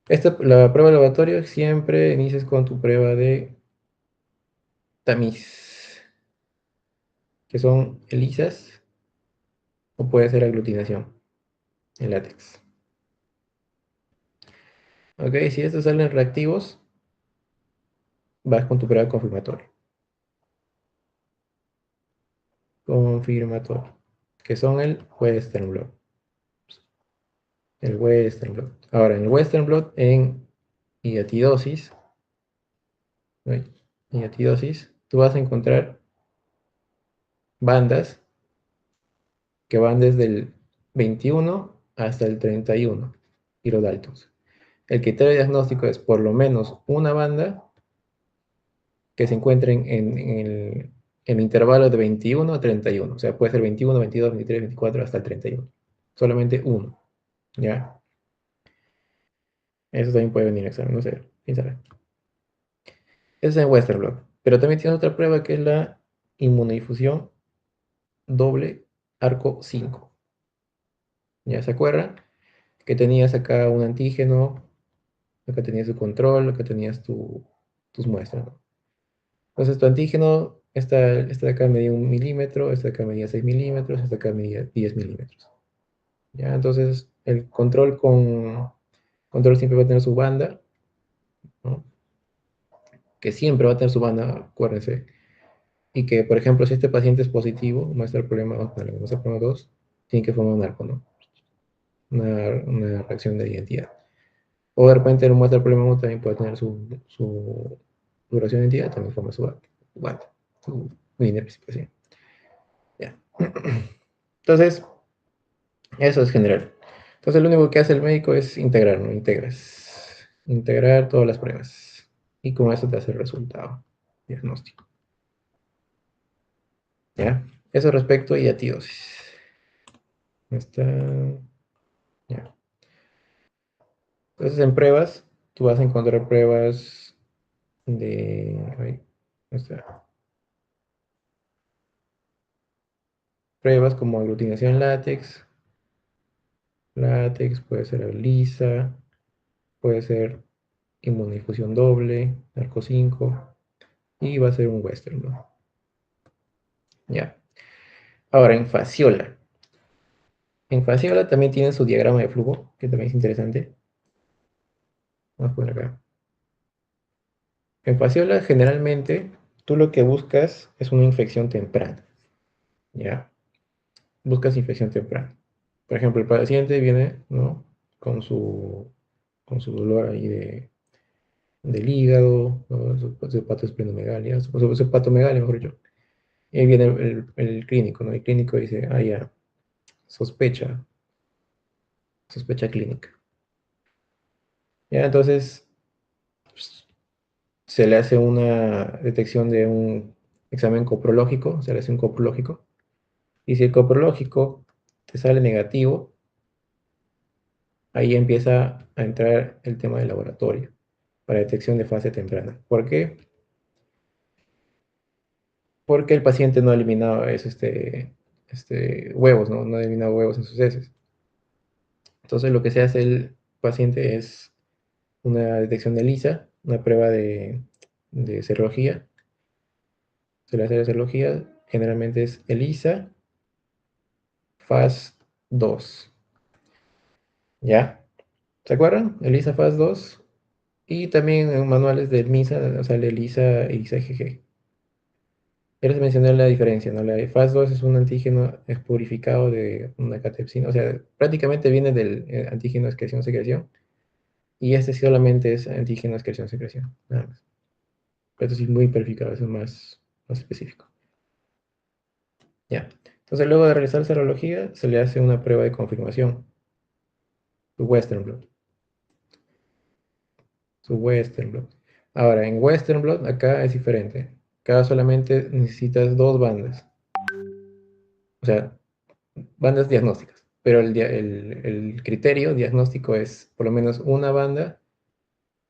La prueba de laboratorio siempre inicias con tu prueba de tamiz, que son ELISAs o puede ser aglutinación en látex. Ok, si estos salen reactivos, vas con tu prueba confirmatoria. Que son el Western blot. El Western blot. Ahora, en el Western blot, en hiatidosis, ¿no? Hiatidosis, tú vas a encontrar bandas que van desde el 21 hasta el 31 kilodaltons. El criterio diagnóstico es por lo menos una banda que se encuentren en el intervalo de 21 a 31. O sea, puede ser 21, 22, 23, 24 hasta el 31. Solamente uno. ¿Ya? Eso también puede venir en examen, no sé, quién sabe. Eso es en Western blot. Pero también tienes otra prueba que es la inmunodifusión doble arco 5. ¿Ya se acuerdan? Que tenías acá un antígeno, acá tenías tu control, acá tenías tus muestras, ¿no? Entonces tu antígeno, esta de acá medía 1 milímetro, esta de acá medía 6 milímetros, esta de acá medía 10 milímetros. ¿Ya? Entonces el control siempre va a tener su banda, ¿no? Que siempre va a tener su banda, acuérdense. Y que, por ejemplo, si este paciente es positivo, muestra el problema, muestra el problema 2, tiene que formar un arco, ¿no? Una reacción de identidad. O de repente muestra el problema 1, también puede tener su duración de identidad, también forma su banda, su línea de precipitación. Ya. Entonces, eso es general. Entonces, lo único que hace el médico es integrar, ¿no? Integrar todas las pruebas. Y con eso te hace el resultado diagnóstico. ¿Ya? Eso respecto a hiatidosis. Está. Ya. Entonces, en pruebas, tú vas a encontrar pruebas de. Ahí, está. Pruebas como aglutinación látex. Látex, puede ser lisa, puede ser inmunodifusión doble, arco 5, y va a ser un Western, ¿no? Ya. Ahora, en fasciola. En fasciola también tienen su diagrama de flujo, que también es interesante. Vamos a poner acá. En fasciola, generalmente, tú lo que buscas es una infección temprana. ¿Ya? Buscas infección temprana. Por ejemplo, el paciente viene, ¿no? Con su dolor ahí del hígado, ¿no? Su hepatosplenomegalia, su hepatomegalia, mejor dicho. Y ahí viene el clínico, ¿no? El clínico dice, ah, ya, sospecha clínica. Ya, entonces, pues, se le hace una detección de un examen coprológico, se le hace un coprológico, y si el coprológico te sale negativo, ahí empieza a entrar el tema del laboratorio para detección de fase temprana. ¿Por qué? Porque el paciente no ha eliminado huevos, ¿no? No ha eliminado huevos en sus heces. Entonces lo que se hace el paciente es una detección de ELISA, una prueba de serología. Se le hace la serología, generalmente es ELISA, faz 2. ¿Ya? ¿Se acuerdan? ELISA faz 2. Y también en manuales del MISA sale ELISA y IgG. Ya les mencioné la diferencia, ¿no? La faz 2 es un antígeno purificado de una catepsina, o sea, prácticamente viene del antígeno excreción-secreción, y este solamente es antígeno excreción-secreción, nada más. Pero esto sí es muy purificado, eso es más específico. Ya. Entonces, luego de realizar serología, se le hace una prueba de confirmación, su Western blot. Ahora, en Western blot, acá es diferente. Acá solamente necesitas 2 bandas. O sea, bandas diagnósticas. Pero el criterio diagnóstico es por lo menos una banda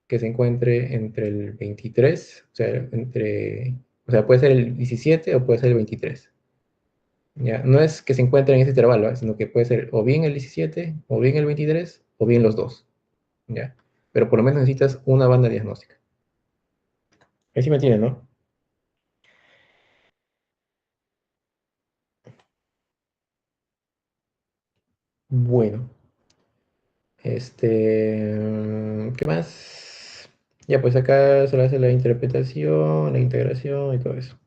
que se encuentre entre el 23, o sea, puede ser el 17 o puede ser el 23. Ya, no es que se encuentre en ese intervalo, sino que puede ser o bien el 17, o bien el 23, o bien los dos. ¿Ya? Pero por lo menos necesitas una banda diagnóstica. Ahí sí me entienden, ¿no? Bueno, ¿qué más? Ya, pues acá se le hace la interpretación, la integración y todo eso.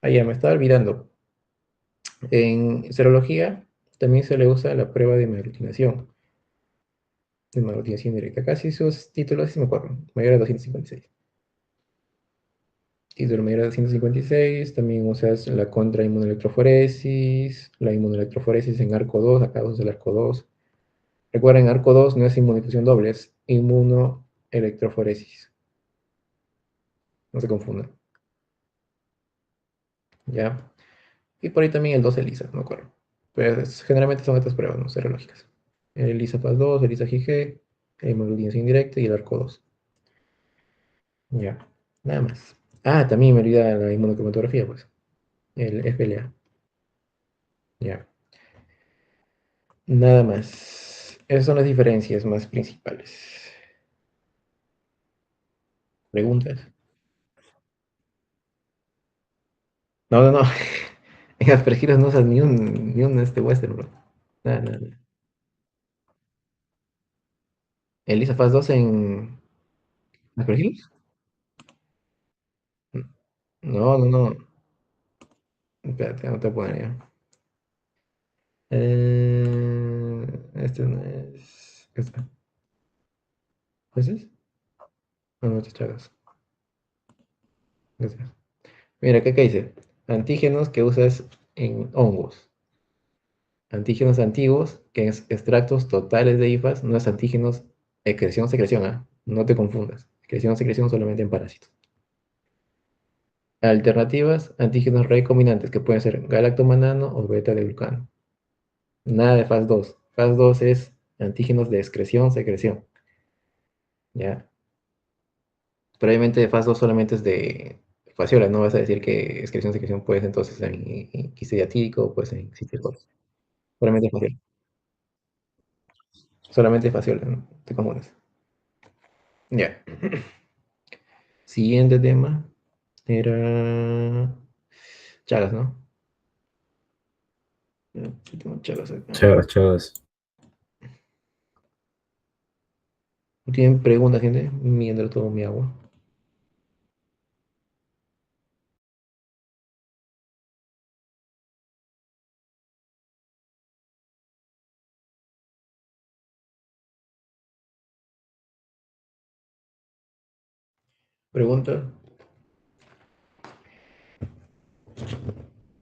Ah, ya, me estaba olvidando. En serología también se le usa la prueba de magnetinación directa. Casi sus títulos, sí me acuerdo, mayor a 256. Título mayor a 256, también usas la contrainmunoelectroforesis, la inmunoelectroforesis en arco 2, acá usas el arco 2. Recuerden, arco 2 no es inmunización doble, es inmunoelectroforesis. No se confundan. ¿Ya? Y por ahí también el 2 ELISA, no me acuerdo. Pero generalmente son estas pruebas, no serológicas. El ELISA FAS 2, ELISA GG, la inmunoglutinación indirecta y el arco 2. Ya, nada más. Ah, también me olvidaba la inmunocromatografía, pues. El FLA. Ya, nada más. Esas son las diferencias más principales. ¿Preguntas? No, no, no. En aspergilos no usas ni un western, bro. Nada, nada, nada. ¿Elisa Faz 2 en aspergilos? No, no, no. Espérate, no te voy a poner ya. Este no es. Este. ¿Ese es? No, no te chagas. Este. Mira, ¿qué dice? Antígenos que usas en hongos. Antígenos antiguos, que es extractos totales de IFAS, no es antígenos secreción, ¿ah? No te confundas. Secreción solamente en parásitos. Alternativas, antígenos recombinantes, que pueden ser galactomanano o beta-glucano. Nada de faz 2. Faz 2 es antígenos de secreción. ¿Ya? Previamente de faz 2 solamente es de fasciola, no vas a decir que secreción puede ser entonces en quiste diatírico o puede ser en cisticercosis. Solamente fasciola. Solamente fasciola, no te confundes. Ya. Siguiente tema era Chagas, ¿no? Sí, tengo Chagas acá. Chagas, chagas. ¿Tienen preguntas, gente? Mientras todo mi agua. ¿Pregunta?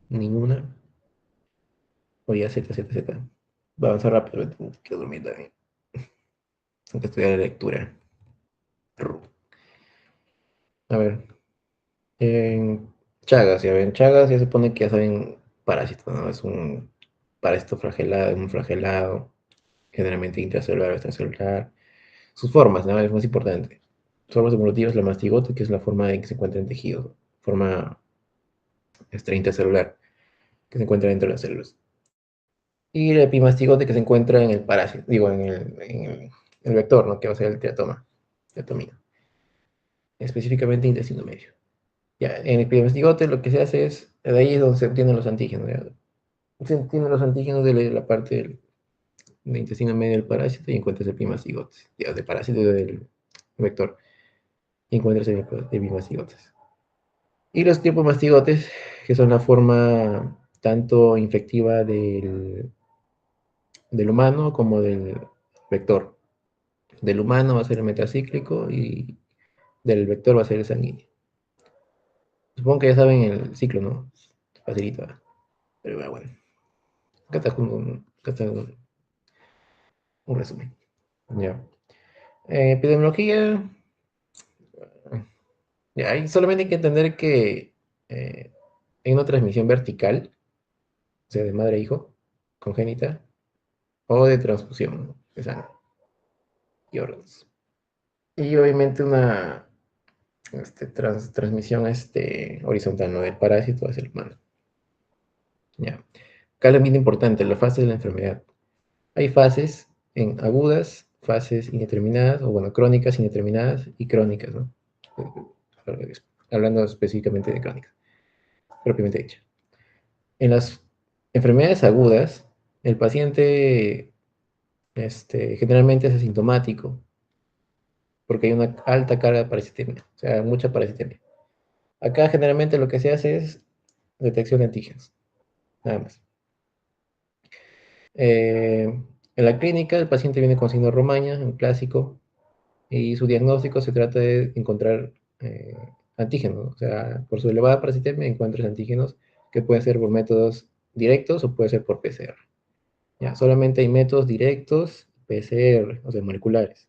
Ninguna. O ya Z. Va a avanzar rápido, quiero dormir también. Tengo que estudiar la lectura. A ver. En Chagas, ya ven. Chagas ya se supone que ya saben parásito, ¿no? Es un parásito flagelado, un flagelado, generalmente intracelular o extracelular. Sus formas, ¿no? Es más importante. Sus formas evolutivas, la mastigote, que es la forma en que se encuentra en tejido. Forma intracelular, que se encuentra dentro de las células. Y el epimastigote, que se encuentra en el parásito, digo, en el vector, ¿no? Que va a ser el teatomino. Específicamente intestino medio. Ya, en el epimastigote lo que se hace es, de ahí es donde se obtienen los antígenos. ¿Ya? Se obtienen los antígenos de la parte del intestino medio del parásito y encuentras el epimastigote. Ya, del parásito del vector. Y encuentras el epimastigotes. Y los tipos mastigotes, que son la forma tanto infectiva del humano como del vector. Del humano va a ser el metacíclico y del vector va a ser el sanguíneo. Supongo que ya saben el ciclo, ¿no? Facilita. Pero bueno, acá está un resumen. Ya. Epidemiología. Ya, solamente hay que entender que hay una transmisión vertical, o sea, de madre a hijo, congénita, o de transfusión de sangre y órganos. Y obviamente una transmisión horizontal, ¿no? Del parásito hacia el humano. Ya. Acá lo bien importante, la fase de la enfermedad. Hay fases en agudas, fases indeterminadas, o bueno, crónicas, indeterminadas y crónicas, ¿no? Hablando específicamente de crónicas, propiamente dicho. En las enfermedades agudas, el paciente generalmente es asintomático, porque hay una alta carga de parasitemia, o sea, mucha parasitemia. Acá generalmente lo que se hace es detección de antígenos, nada más. En la clínica, el paciente viene con signo Romaña, un clásico, y su diagnóstico se trata de encontrar antígenos, ¿no? O sea, por su elevada parasitemia encuentras antígenos que pueden ser por métodos directos o puede ser por PCR. Ya, solamente hay métodos directos, PCR, o sea, moleculares.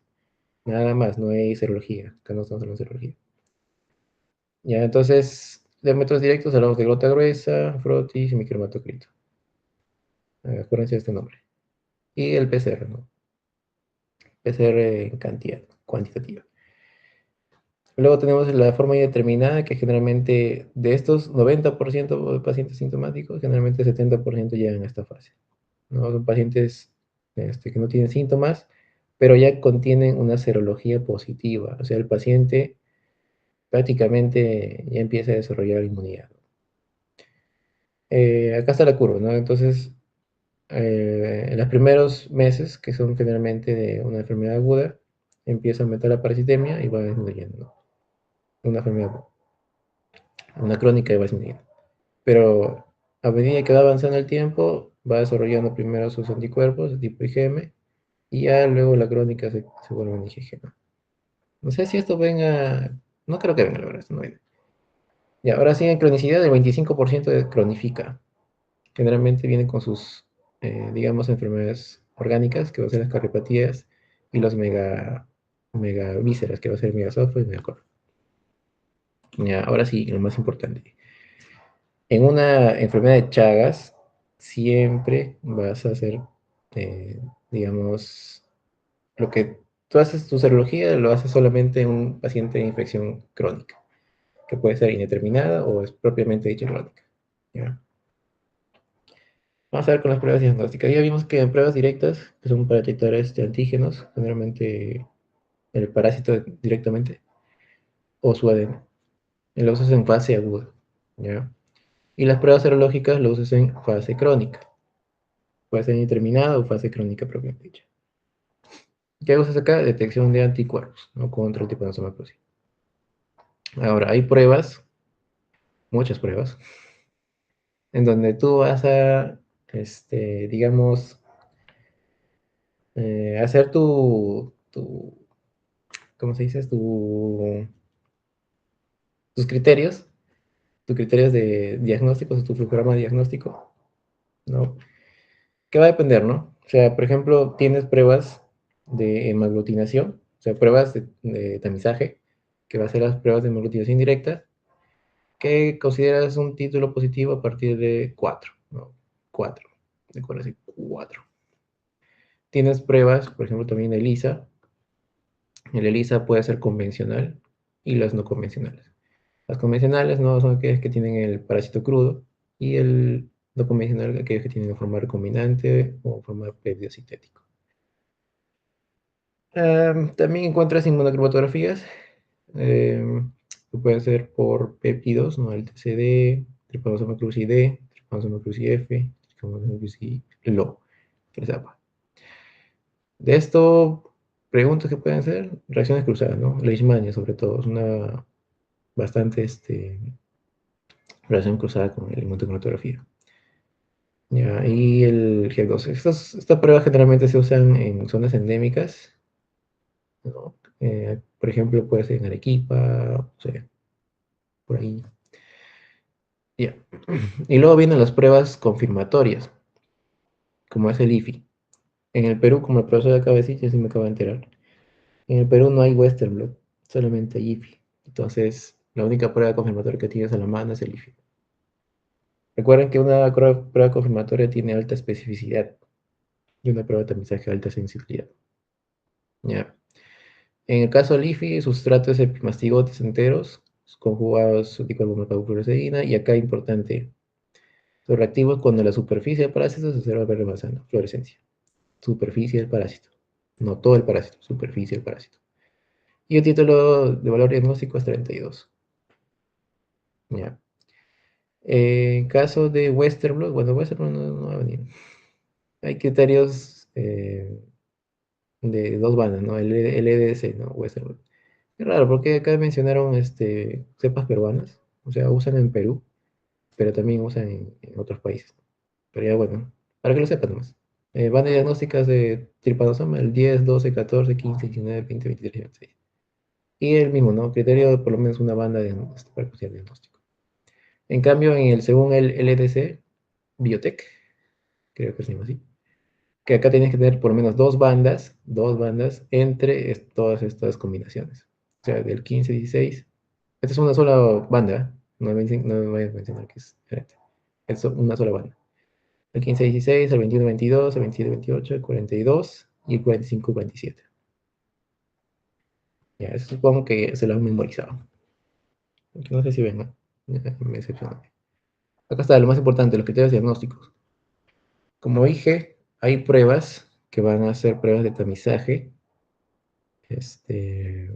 Nada más, no hay serología. Acá no estamos hablando de serología. Ya, entonces, de métodos directos hablamos de gota gruesa, frotis y micromatocrito. Acuérdense de este nombre. Y el PCR, ¿no? PCR en cantidad, cuantitativa. Luego tenemos la forma indeterminada, que generalmente de estos 90% de pacientes sintomáticos, generalmente 70% llegan a esta fase, ¿no? Son pacientes que no tienen síntomas, pero ya contienen una serología positiva. O sea, el paciente prácticamente ya empieza a desarrollar inmunidad. Acá está la curva, ¿no? Entonces, en los primeros meses, que son generalmente de una enfermedad aguda, empieza a aumentar la parasitemia y va disminuyendo, ¿no? Una enfermedad, una crónica y va disminuyendo. Pero a medida que va avanzando el tiempo, va desarrollando primero sus anticuerpos de tipo IgM y ya luego la crónica se vuelve un IgG, ¿no? No sé si esto venga, no creo que venga, la verdad, esto no viene. Y ahora sí, en cronicidad, el 25% cronifica. Generalmente viene con sus, digamos, enfermedades orgánicas, que va a ser las cariopatías, y los megavísceras, que va a ser megasofo y megacor. Ya, ahora sí, lo más importante. En una enfermedad de Chagas, siempre vas a hacer, digamos, lo que tú haces, tu serología lo haces solamente en un paciente de infección crónica, que puede ser indeterminada o es propiamente dicha crónica. ¿Ya? Vamos a ver con las pruebas diagnósticas. Ya vimos que en pruebas directas, que son para detectar antígenos, generalmente el parásito directamente, o su ADN. Y lo usas en fase aguda. ¿Ya? Y las pruebas serológicas lo usas en fase crónica. Puede ser indeterminada o fase crónica propiamente dicha. ¿Qué usas acá? Detección de anticuerpos, ¿no? Contra el tipo de somatosis. Ahora, hay pruebas, muchas pruebas, en donde tú vas a, digamos, hacer ¿cómo se dice? Tus criterios de diagnóstico, tu programa de diagnóstico, ¿no? ¿Qué va a depender, no? O sea, por ejemplo, tienes pruebas de hemaglutinación, o sea, pruebas de tamizaje, que va a ser las pruebas de hemaglutinación directa, que consideras un título positivo a partir de 4, ¿no? 4, de acuerdo, así, 4. Tienes pruebas, por ejemplo, también de ELISA. El ELISA puede ser convencional y las no convencionales. Las convencionales no son aquellas que tienen el parásito crudo y el no convencional aquellos que tienen forma recombinante o forma péptido sintético. También encuentras inmunocromatografías que pueden ser por péptidos, ¿no? El TCD, trypanosoma cruzi-D, trypanosoma cruzi-F, trypanosoma cruzi-LO, que se llama. De esto, preguntas que pueden ser reacciones cruzadas, ¿no? Leishmania, sobre todo, es una bastante relación cruzada con la inmunocromatografía. Ya, y el G12. Estas pruebas generalmente se usan en zonas endémicas, ¿no? Por ejemplo, puede ser en Arequipa, o sea, por ahí. Ya. Y luego vienen las pruebas confirmatorias, como es el IFI. En el Perú, como el profesor acaba de decir, ya se me acaba de enterar, en el Perú no hay Western blot, solamente hay IFI. Entonces, la única prueba confirmatoria que tienes a la mano es el IFI. Recuerden que una prueba confirmatoria tiene alta especificidad y una prueba de tamizaje de alta sensibilidad. Ya. En el caso del IFI, sustratos epimastigotes enteros, conjugados anticuerpos marcador fluoresceína, y acá importante, Son reactivos cuando la superficie del parásito se observa verde manzana, fluorescencia. Superficie del parásito. No todo el parásito, superficie del parásito. Y el título de valor diagnóstico es 32. Ya. En caso de Western blot, bueno, Western blot no va a venir. Hay criterios de dos bandas, ¿no? El EDC, ¿no? Western blot. Es raro, porque acá mencionaron cepas peruanas. O sea, usan en Perú, pero también usan en otros países. Pero ya bueno, para que lo sepan nomás. Bandas diagnósticas de trypanosoma, el 10, 12, 14, 15, 19, 20, 23 y 26. Y el mismo, ¿no? Criterio de por lo menos una banda para que sea diagnóstico. En cambio, según el LDC, Biotech, creo que se llama así, que acá tienes que tener por lo menos dos bandas entre todas estas combinaciones. O sea, del 15, 16. Esta es una sola banda, no voy a mencionar que es diferente. Es una sola banda. El 15, 16, el 21, 22, el 27, 28, el 42 y el 45, 27. Ya, eso supongo que se lo han memorizado. No sé si ven, ¿no? Me decepcionó. Acá está lo más importante, los criterios diagnósticos. Como dije, hay pruebas que van a ser pruebas de tamizaje este,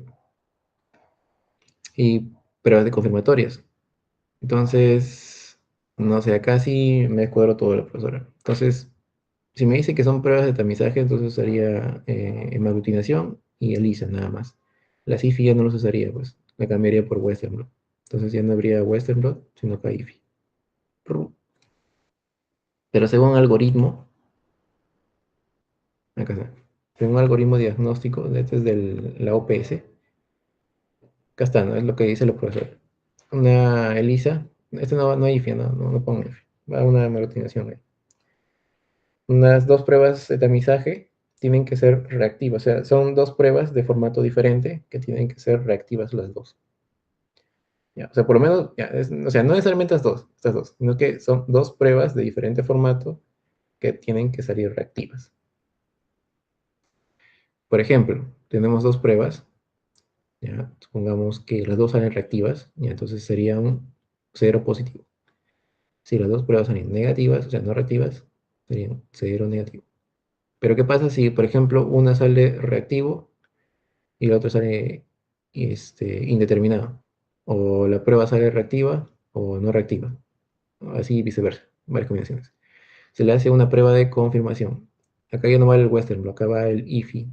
y pruebas de confirmatorias. Entonces, no sé, acá sí me cuadro todo la profesora. Entonces, si me dice que son pruebas de tamizaje, entonces usaría hemaglutinación y ELISA nada más. La CIFI ya no los usaría, pues la cambiaría por Western blot. Entonces ya no habría Western blot, sino CAIFI. Pero según algoritmo, acá está, según algoritmo diagnóstico, este es de la OPS, acá está, ¿no? Es lo que dice el profesor. Una ELISA, este no hay IFI, no pongo IFI, va una hemaglutinación ahí. Unas dos pruebas de tamizaje tienen que ser reactivas, o sea, son dos pruebas de formato diferente que tienen que ser reactivas las dos. Ya, o sea, por lo menos, ya, o sea, no necesariamente estas dos, sino que son dos pruebas de diferente formato que tienen que salir reactivas. Por ejemplo, tenemos dos pruebas, ya, supongamos que las dos salen reactivas, y entonces sería un cero positivo. Si las dos pruebas salen negativas, o sea, no reactivas, serían cero negativo. Pero ¿qué pasa si, por ejemplo, una sale reactivo y la otra sale indeterminado? O la prueba sale reactiva o no reactiva. Así viceversa, varias combinaciones. Se le hace una prueba de confirmación. Acá ya no vale el Western blot, acá va el IFI.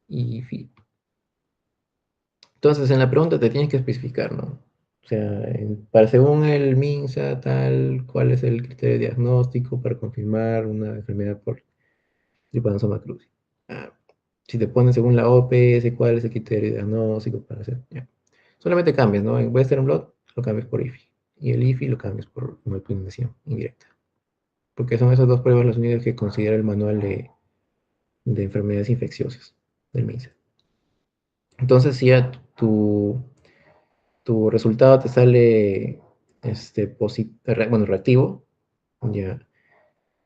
IFI. Entonces, en la pregunta te tienes que especificar, ¿no? O sea, para según el MINSA, tal, cuál es el criterio diagnóstico para confirmar una enfermedad por trypanosoma cruzi. Ah, si te ponen según la OPS, cuál es el criterio diagnóstico para hacer. Ya. Solamente cambias, ¿no? En Western blot lo cambias por IFI. Y el IFI lo cambias por hemopigmentación indirecta. Porque son esas dos pruebas las únicas que considera el manual de enfermedades infecciosas del MINSA. Entonces, si ya tu resultado te sale reactivo, ya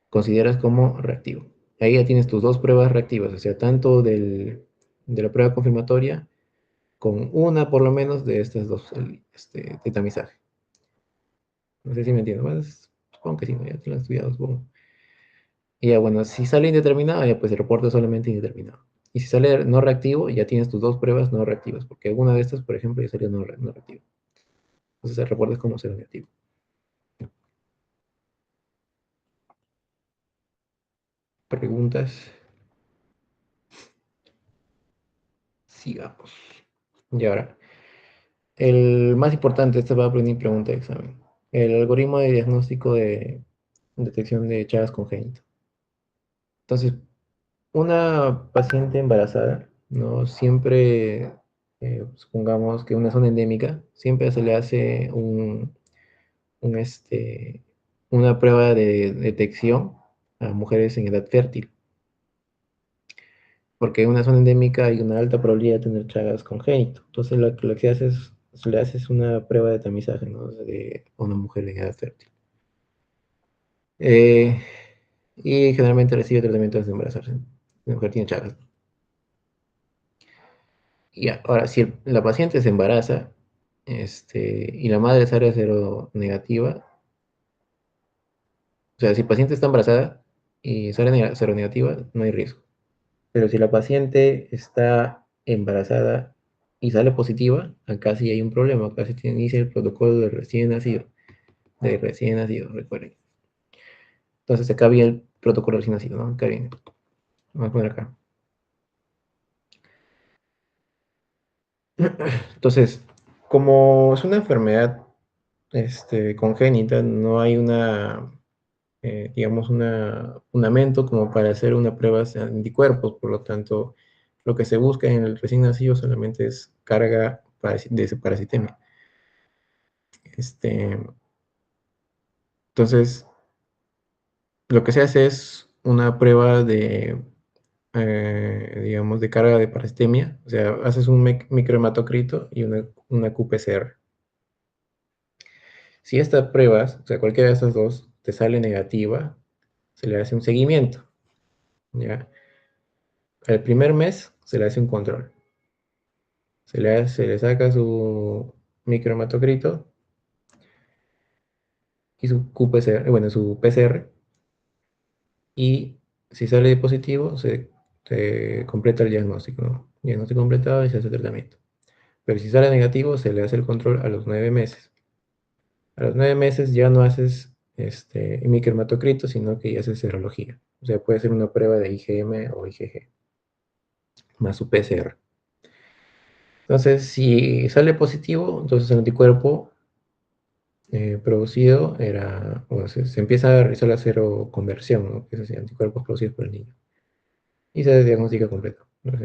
consideras como reactivo. Ahí ya tienes tus dos pruebas reactivas, o sea, tanto de la prueba confirmatoria con una por lo menos de estas dos de tamizaje. No sé si me entiendo, más supongo que sí, ¿no? Ya te lo han estudiado, supongo. Y ya bueno, si sale indeterminado, ya pues el reporte es solamente indeterminado. Y si sale no reactivo, ya tienes tus dos pruebas no reactivas, porque alguna de estas, por ejemplo, ya salió no reactivo. Entonces el reporte es como cero negativo. Preguntas. Sigamos. Y ahora, el más importante, esta va a venir pregunta de examen. El algoritmo de diagnóstico de detección de Chagas congénito. Entonces, una paciente embarazada, ¿no? Siempre, supongamos que una zona endémica, siempre se le hace un, una prueba de detección a mujeres en edad fértil. Porque en una zona endémica hay una alta probabilidad de tener Chagas congénito. Entonces, lo que hace se le hace una prueba de tamizaje, ¿no? De una mujer en edad fértil. Y generalmente recibe tratamiento antes de embarazarse. La mujer tiene Chagas. Y ahora, si la paciente se embaraza y la madre sale cero negativa, sea, si el paciente está embarazada y sale seronegativa, no hay riesgo. Pero si la paciente está embarazada y sale positiva, acá sí hay un problema. Acá se inicia el protocolo de recién nacido. De recién nacido, recuerden. Entonces acá viene el protocolo de recién nacido, ¿no? Acá viene. Vamos a poner acá. Entonces, como es una enfermedad congénita, no hay digamos, un fundamento como para hacer una prueba de anticuerpos. Por lo tanto, lo que se busca en el recién nacido solamente es carga de parasitemia. Entonces, lo que se hace es una prueba digamos, de carga de parasitemia. O sea, haces un microhematocrito y una qPCR. Si estas pruebas, o sea, cualquiera de estas dos, te sale negativa, se le hace un seguimiento, ¿ya? Al primer mes se le hace un control. Se le saca su microhematocrito y su qPCR, bueno, su PCR, y si sale positivo, se completa el diagnóstico, ¿no? Diagnóstico completado y se hace tratamiento. Pero si sale negativo, se le hace el control a los 9 meses. A los 9 meses ya no haces microhematocrito, sino que ya haces serología. O sea, puede ser una prueba de IgM o IgG, más su PCR. Entonces, si sale positivo, entonces el anticuerpo producido era, bueno, se empieza a realizar la seroconversión, ¿no? Que es decir, anticuerpos producidos por el niño. Y se diagnostica completo, ¿no?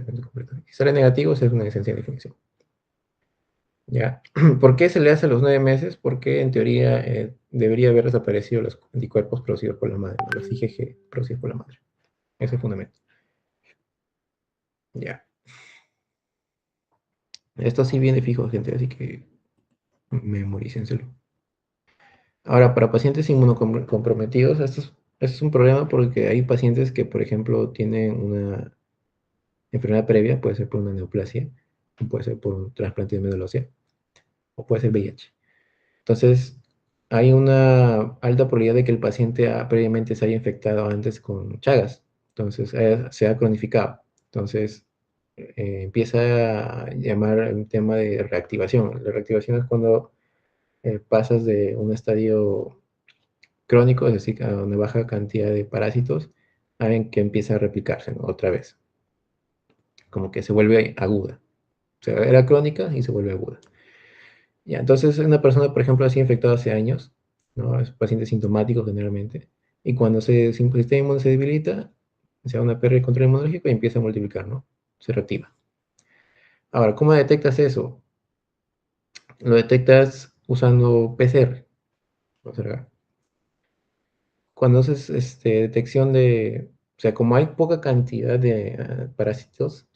Si sale negativo, se hace una licencia de definición. ¿Ya? ¿Por qué se le hace a los 9 meses? Porque en teoría debería haber desaparecido los anticuerpos producidos por la madre, ¿no? Los IgG producidos por la madre. Ese es el fundamento. Ya. Esto sí viene fijo, gente, así que memorícenselo. Ahora, para pacientes inmunocomprometidos, esto es un problema porque hay pacientes que, por ejemplo, tienen una enfermedad previa, puede ser por una neoplasia, puede ser por un trasplante de médula ósea, o puede ser VIH. Entonces, hay una alta probabilidad de que el paciente previamente se haya infectado antes con Chagas. Entonces, se ha cronificado. Entonces, empieza a llamar un tema de reactivación. La reactivación es cuando pasas de un estadio crónico, es decir, a una baja cantidad de parásitos, a en que empieza a replicarse, ¿no? Otra vez. Como que se vuelve aguda. O sea, era crónica y se vuelve aguda. Ya, entonces, una persona, por ejemplo, ha sido infectada hace años, ¿no? Es paciente sintomático generalmente, y cuando el sistema inmune se debilita, se da una pérdida de control inmunológico y empieza a multiplicar, ¿no? Se reactiva. Ahora, ¿cómo detectas eso? Lo detectas usando PCR. Vamos a ver acá. Cuando haces detección o sea, como hay poca cantidad de parásitos,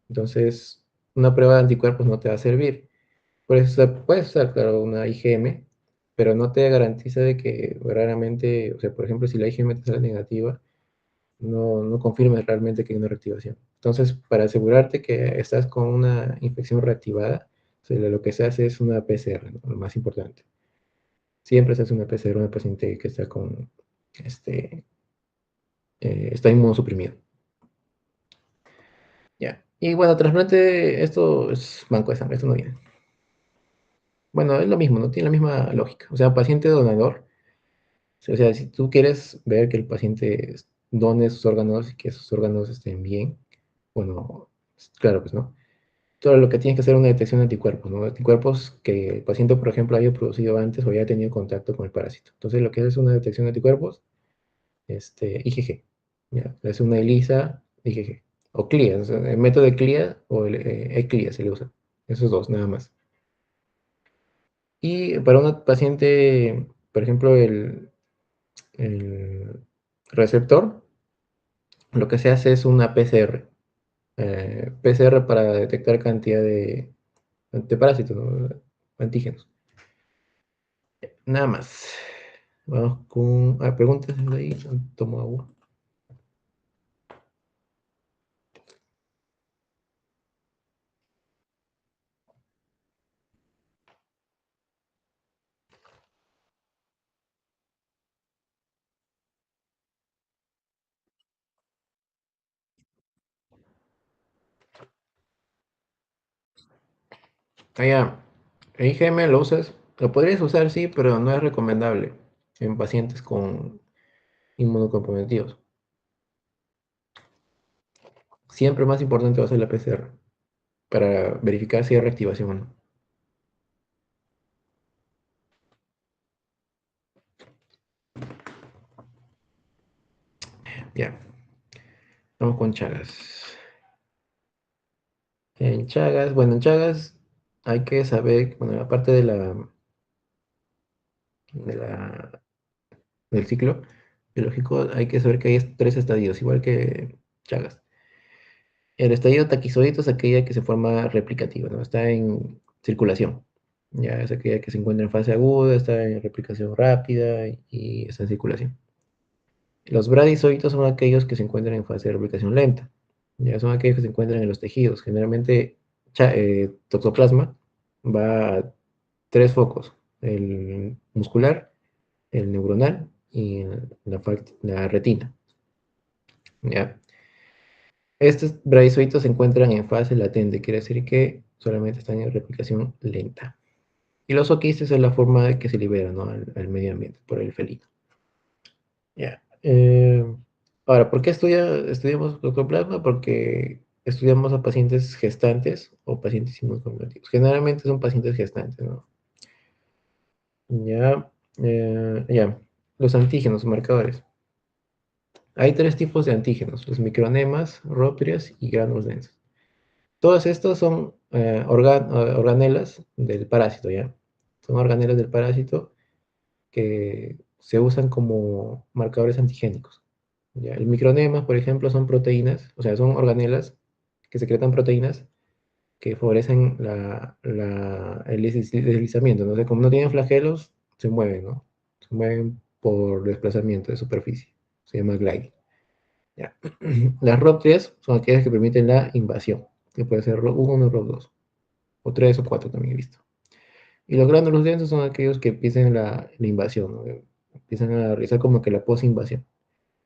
entonces una prueba de anticuerpos no te va a servir. Puedes usar, claro, una IgM, pero no te garantiza de que verdaderamente, o sea, por ejemplo, si la IgM te sale negativa, no confirmes realmente que hay una reactivación. Entonces, para asegurarte que estás con una infección reactivada, o sea, lo que se hace es una PCR, ¿no? Lo más importante. Siempre se hace una PCR a una paciente que está este, está inmunosuprimido. Ya. Y bueno, trasplante, esto es banco de sangre, esto no viene. Bueno, es lo mismo, no tiene la misma lógica. O sea, paciente donador, o sea, si tú quieres ver que el paciente done sus órganos y que sus órganos estén bien, bueno, claro, pues no. Todo lo que tienes que hacer es una detección de anticuerpos, ¿no? Anticuerpos que el paciente, por ejemplo, haya producido antes o haya tenido contacto con el parásito. Entonces, lo que hace es una detección de anticuerpos, IgG. ¿Ya? Es una ELISA IgG. O CLIA, o sea, el método de CLIA o el ECLIA se le usa. Esos dos, nada más. Y para una paciente, por ejemplo, el receptor, lo que se hace es una PCR. PCR para detectar cantidad de parásitos, ¿no? Antígenos. Nada más. Vamos con preguntas de ahí. Tomo agua. Allá, el IgM lo usas, lo podrías usar, sí, pero no es recomendable en pacientes con inmunocomprometidos. Siempre más importante va a ser la PCR para verificar si hay reactivación o no. Ya, vamos con Chagas. En Chagas, bueno, en Chagas hay que saber, bueno, aparte de la, del ciclo biológico, hay que saber que hay tres estadios, igual que Chagas. El estadio taquizoidito es aquella que se forma replicativa, ¿no? Está en circulación. Ya es aquella que se encuentra en fase aguda, está en replicación rápida y está en circulación. Los bradizoitos son aquellos que se encuentran en fase de replicación lenta. Ya son aquellos que se encuentran en los tejidos. Generalmente, toxoplasma va a tres focos: el muscular, el neuronal y la retina. ¿Ya? Estos bradizoitos se encuentran en fase latente, quiere decir que solamente están en replicación lenta. Y los oquistes es la forma de que se libera, ¿no?, al medio ambiente por el felino. Ya. Ahora, ¿por qué estudiamos toxoplasma? Porque estudiamos a pacientes gestantes o pacientes inmunocomprometidos. Generalmente son pacientes gestantes, ¿no? Ya, ya. Los antígenos, marcadores. Hay tres tipos de antígenos: los micronemas, rópteras y gránulos densos. Todos estos son organelas del parásito, ¿ya? Son organelas del parásito que se usan como marcadores antigénicos, ¿ya? El micronema, por ejemplo, son proteínas, o sea, son organelas que secretan proteínas que favorecen el deslizamiento, ¿no? O sea, como no tienen flagelos, se mueven, ¿no? Se mueven por desplazamiento de superficie. Se llama gliding. ¿Ya? Las ROP3 son aquellas que permiten la invasión, que puede ser ROP1, ROP2, o 3 o 4 también he visto. Y los gránulos densos son aquellos que empiezan la invasión, ¿no? Empiezan a realizar como que la posinvasión,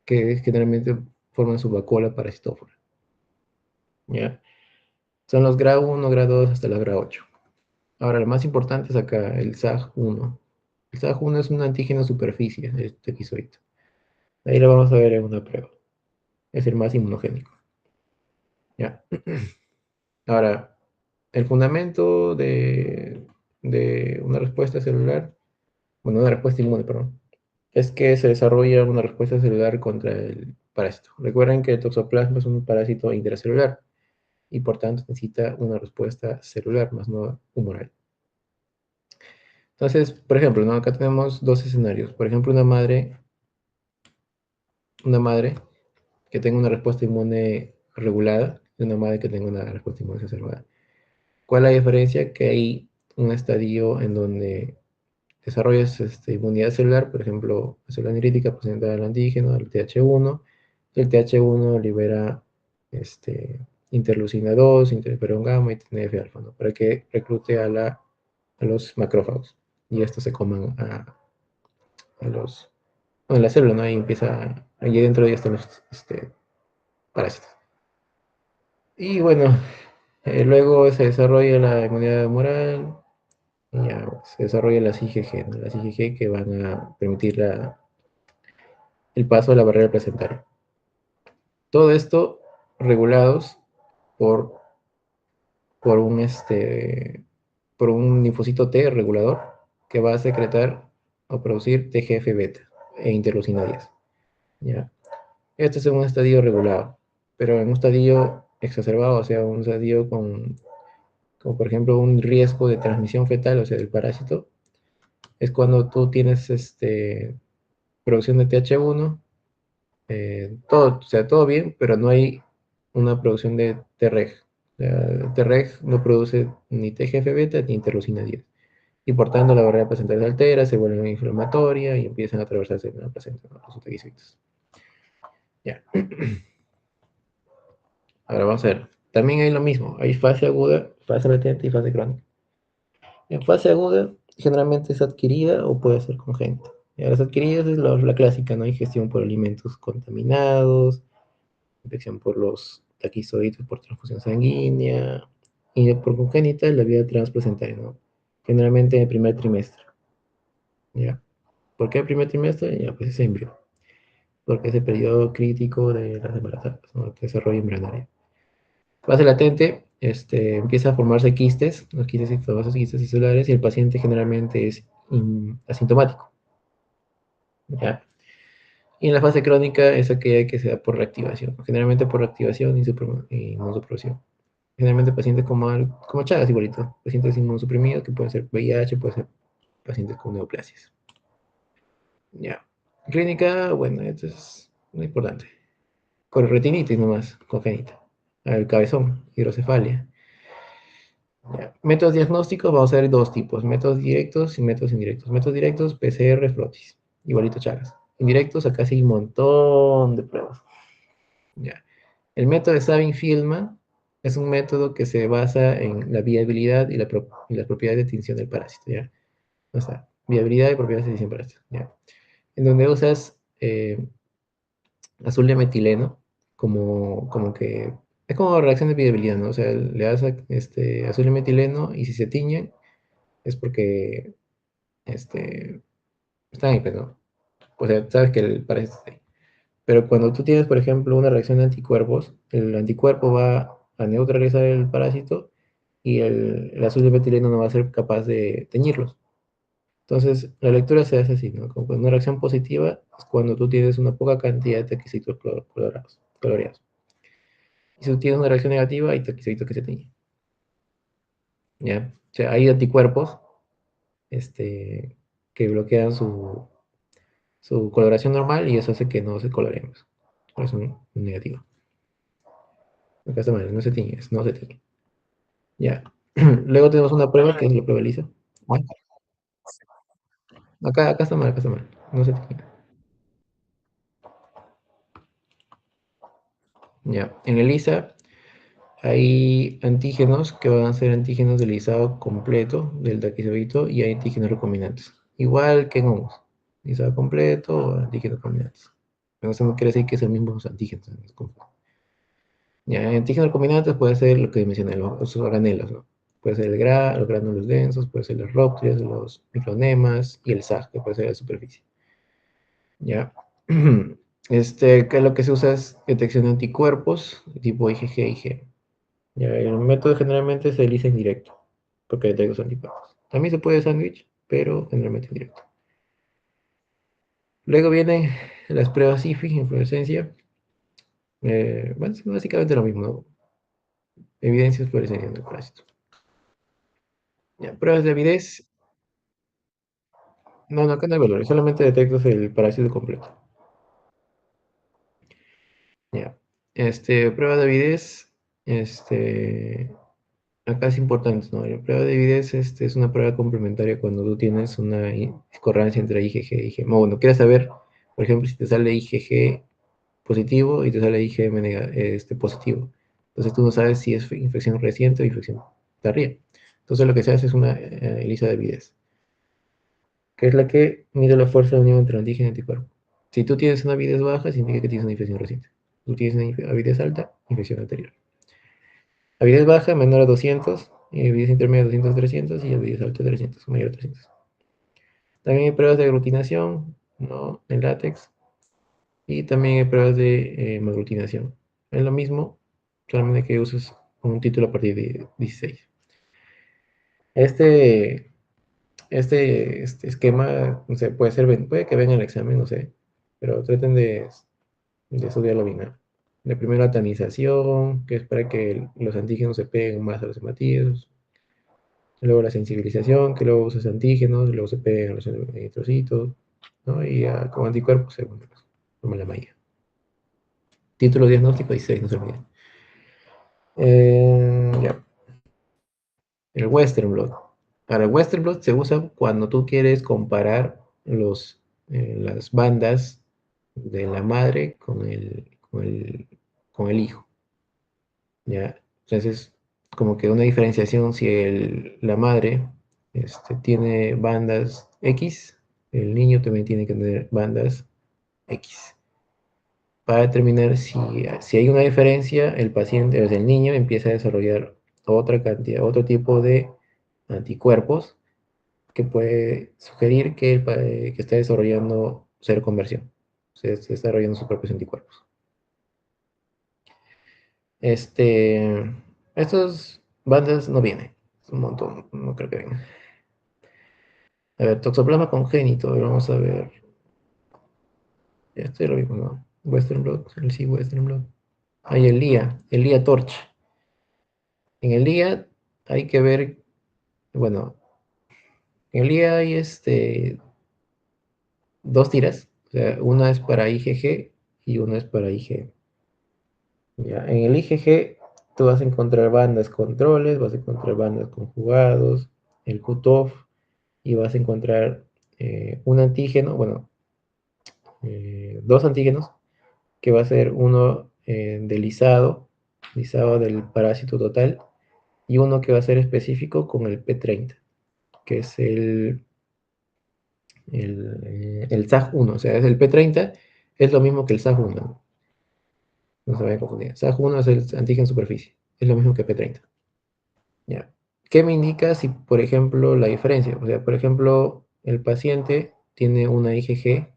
que generalmente forman su vacuola parasitófora. ¿Ya? Son los GRA1, GRA2 hasta la GRA8. Ahora, lo más importante es acá, el SAG1. El SAG1 es un antígeno superficie del tequizoide. Ahí lo vamos a ver en una prueba. Es el más inmunogénico. ¿Ya? Ahora, el fundamento de una respuesta celular, bueno, una respuesta inmune, perdón, es que se desarrolla una respuesta celular contra el parásito. Recuerden que el toxoplasma es un parásito intracelular y por tanto necesita una respuesta celular, más no humoral. Entonces, por ejemplo, ¿no? Acá tenemos dos escenarios. Por ejemplo, una madre que tenga una respuesta inmune regulada y una madre que tenga una respuesta inmune exacerbada. ¿Cuál es la diferencia? Que hay un estadio en donde desarrollas inmunidad celular, por ejemplo, la célula nerítica presenta el antígeno, el TH1, y el TH1 libera interleucina 2, interferón gamma y TNF-alfa, ¿no? Para que reclute a los macrófagos y estos se coman a la célula, ¿no? Y empieza, allí dentro ya están los parásitos. Y bueno, luego se desarrolla la inmunidad humoral, y ya se desarrolla las IgG, ¿no? Las IgG que van a permitir el paso de la barrera placentaria. Todo esto regulados por, por un, por un linfocito T regulador que va a secretar o producir TGF-beta e interleucinarias, ¿ya? Este es un estadio regulado, pero en un estadio exacerbado, o sea, un estadio como por ejemplo un riesgo de transmisión fetal, o sea, del parásito, es cuando tú tienes producción de TH1, todo, o sea, todo bien, pero no hay una producción de Treg. Treg no produce ni TGF-beta ni interleucina 10. Y por tanto la barrera placentaria se altera, se vuelve inflamatoria y empiezan a atravesarse la placenta, ¿no? Los tequicitos. Ya. Ahora vamos a ver. También hay lo mismo. Hay fase aguda, fase latente y fase crónica. En fase aguda generalmente es adquirida o puede ser congénita. Las adquiridas es la clásica, ¿no? Ingestión por alimentos contaminados, infección por los taquizoides por transfusión sanguínea, y por congénita la vía transplacentaria, ¿no? Generalmente en el primer trimestre, ¿ya? ¿Por qué el primer trimestre? Ya, pues es embrión, porque es el periodo crítico de las embarazadas, ¿no? El desarrollo embrionario. Fase latente, empieza a formarse quistes, los quistes exitosos, quistes celulares, y el paciente generalmente es asintomático, ¿ya? Y en la fase crónica es aquella que se da por reactivación, generalmente por reactivación y inmunosupresión. Generalmente pacientes como Chagas igualito, pacientes inmunosuprimidos que pueden ser VIH, pueden ser pacientes con neoplasias. Ya. Clínica, bueno, esto es muy importante. Con retinitis nomás, congénita. El cabezón, hidrocefalia. Ya. Métodos diagnósticos, vamos a ver dos tipos, métodos directos y métodos indirectos. Métodos directos, PCR, flotis, igualito Chagas. Indirectos, acá sí hay un montón de pruebas. Ya. El método de Sabin-Fielman es un método que se basa en la viabilidad y las propiedades de extinción del parásito, ¿ya? O sea, viabilidad y propiedades de extinción del parásito, ¿ya? En donde usas azul de metileno como que es como reacción de viabilidad, ¿no? O sea, le das azul de metileno y si se tiñen es porque están ahí, pero no. O sea, sabes que el parásito está ahí. Pero cuando tú tienes, por ejemplo, una reacción de anticuerpos, el anticuerpo va a neutralizar el parásito y el azul de metileno no va a ser capaz de teñirlos. Entonces, la lectura se hace así, ¿no? Como una reacción positiva es cuando tú tienes una poca cantidad de taquicitos coloreados. Y si tú tienes una reacción negativa, hay taquicitos que se teñen. ¿Ya? O sea, hay anticuerpos que bloquean su coloración normal y eso hace que no se coloreen. Por eso es un negativo. Acá está mal, no se tiñe, no se tiñe. Ya. Luego tenemos una prueba que es la prueba lisa. ¿Ya? Acá está mal, acá está mal. No se tiñe. Ya. En el lisa hay antígenos que van a ser antígenos del lisado completo del taquizoidito y hay antígenos recombinantes. Igual que en hongos. Lisado completo o antígenos recombinantes. Pero eso no quiere decir que son los mismos antígenos. Ya, antígenos recombinantes puede ser lo que mencioné, los organelos, ¿no? Puede ser los gránulos densos, puede ser las rópteas, los micronemas y el SAG, que puede ser la superficie. ¿Ya? Que lo que se usa es detección de anticuerpos tipo IgG, IG. Ya, el método generalmente se realiza en directo, porque detecta los anticuerpos. También se puede sándwich, pero generalmente en directo. Luego vienen las pruebas IFI, inflorescencia. Bueno, es básicamente lo mismo, ¿no? Evidencias fluorescencia del parásito. Ya, pruebas de avidez. No, acá no hay valores, solamente detectas el parásito completo. Ya. Prueba de avidez, acá es importante, ¿no? La prueba de avidez es una prueba complementaria cuando tú tienes una discordancia entre IgG y IgM. Bueno, quieres saber, por ejemplo, si te sale IgG positivo y te sale IgM positivo. Entonces tú no sabes si es infección reciente o infección tardía. Entonces lo que se hace es una ELISA de avidez, que es la que mide la fuerza de unión entre antígeno y anticuerpo. Si tú tienes una avidez baja, significa que tienes una infección reciente. Si tú tienes una avidez alta, infección anterior. Avidez baja, menor a 200, avidez intermedia 200 a 300 y avidez alta 300, mayor a 300. También hay pruebas de aglutinación, ¿no? En látex. Y también hay pruebas de aglutinación. Es lo mismo, solamente que uses un título a partir de 16. Este esquema, no sé, puede que venga en el examen, no sé, pero traten de estudiarlo bien, ¿no? La primera tamización, que es para que los antígenos se peguen más a los hematidos. Luego la sensibilización, que luego usas antígenos, luego se pegan a los eritrocitos, ¿no? Y como anticuerpos, bueno, pues, forma la malla. Título diagnóstico 16, no se olviden. Ya. El Western blot. Para el Western blot se usa cuando tú quieres comparar las bandas de la madre con el hijo. ¿Ya? Entonces, como que una diferenciación si la madre tiene bandas X, el niño también tiene que tener bandas X. Para determinar si hay una diferencia, el paciente, o sea, el niño empieza a desarrollar otra cantidad, otro tipo de anticuerpos que puede sugerir que, que está desarrollando seroconversión. Se está desarrollando sus propios anticuerpos. Estos bandas no vienen. Es un montón, no creo que vengan. A ver, toxoplasma congénito, vamos a ver. Este es lo mismo, ¿no? Western blot, el sí, Western blot. Hay el LIA Torch. En el LIA hay que ver, bueno, en el LIA hay dos tiras. O sea, una es para IgG y una es para IgM. Ya, en el IgG tú vas a encontrar bandas controles, vas a encontrar bandas conjugados, el cutoff, y vas a encontrar un antígeno, bueno, dos antígenos, que va a ser uno de lisado del parásito total, y uno que va a ser específico con el P30, que es el SAG1, o sea, es el P30, es lo mismo que el SAG1, no se vayan a confundir. SAG1 es el antígeno superficie, es lo mismo que P30. Ya. ¿Qué me indica si, por ejemplo, la diferencia? O sea, por ejemplo, el paciente tiene una IgG,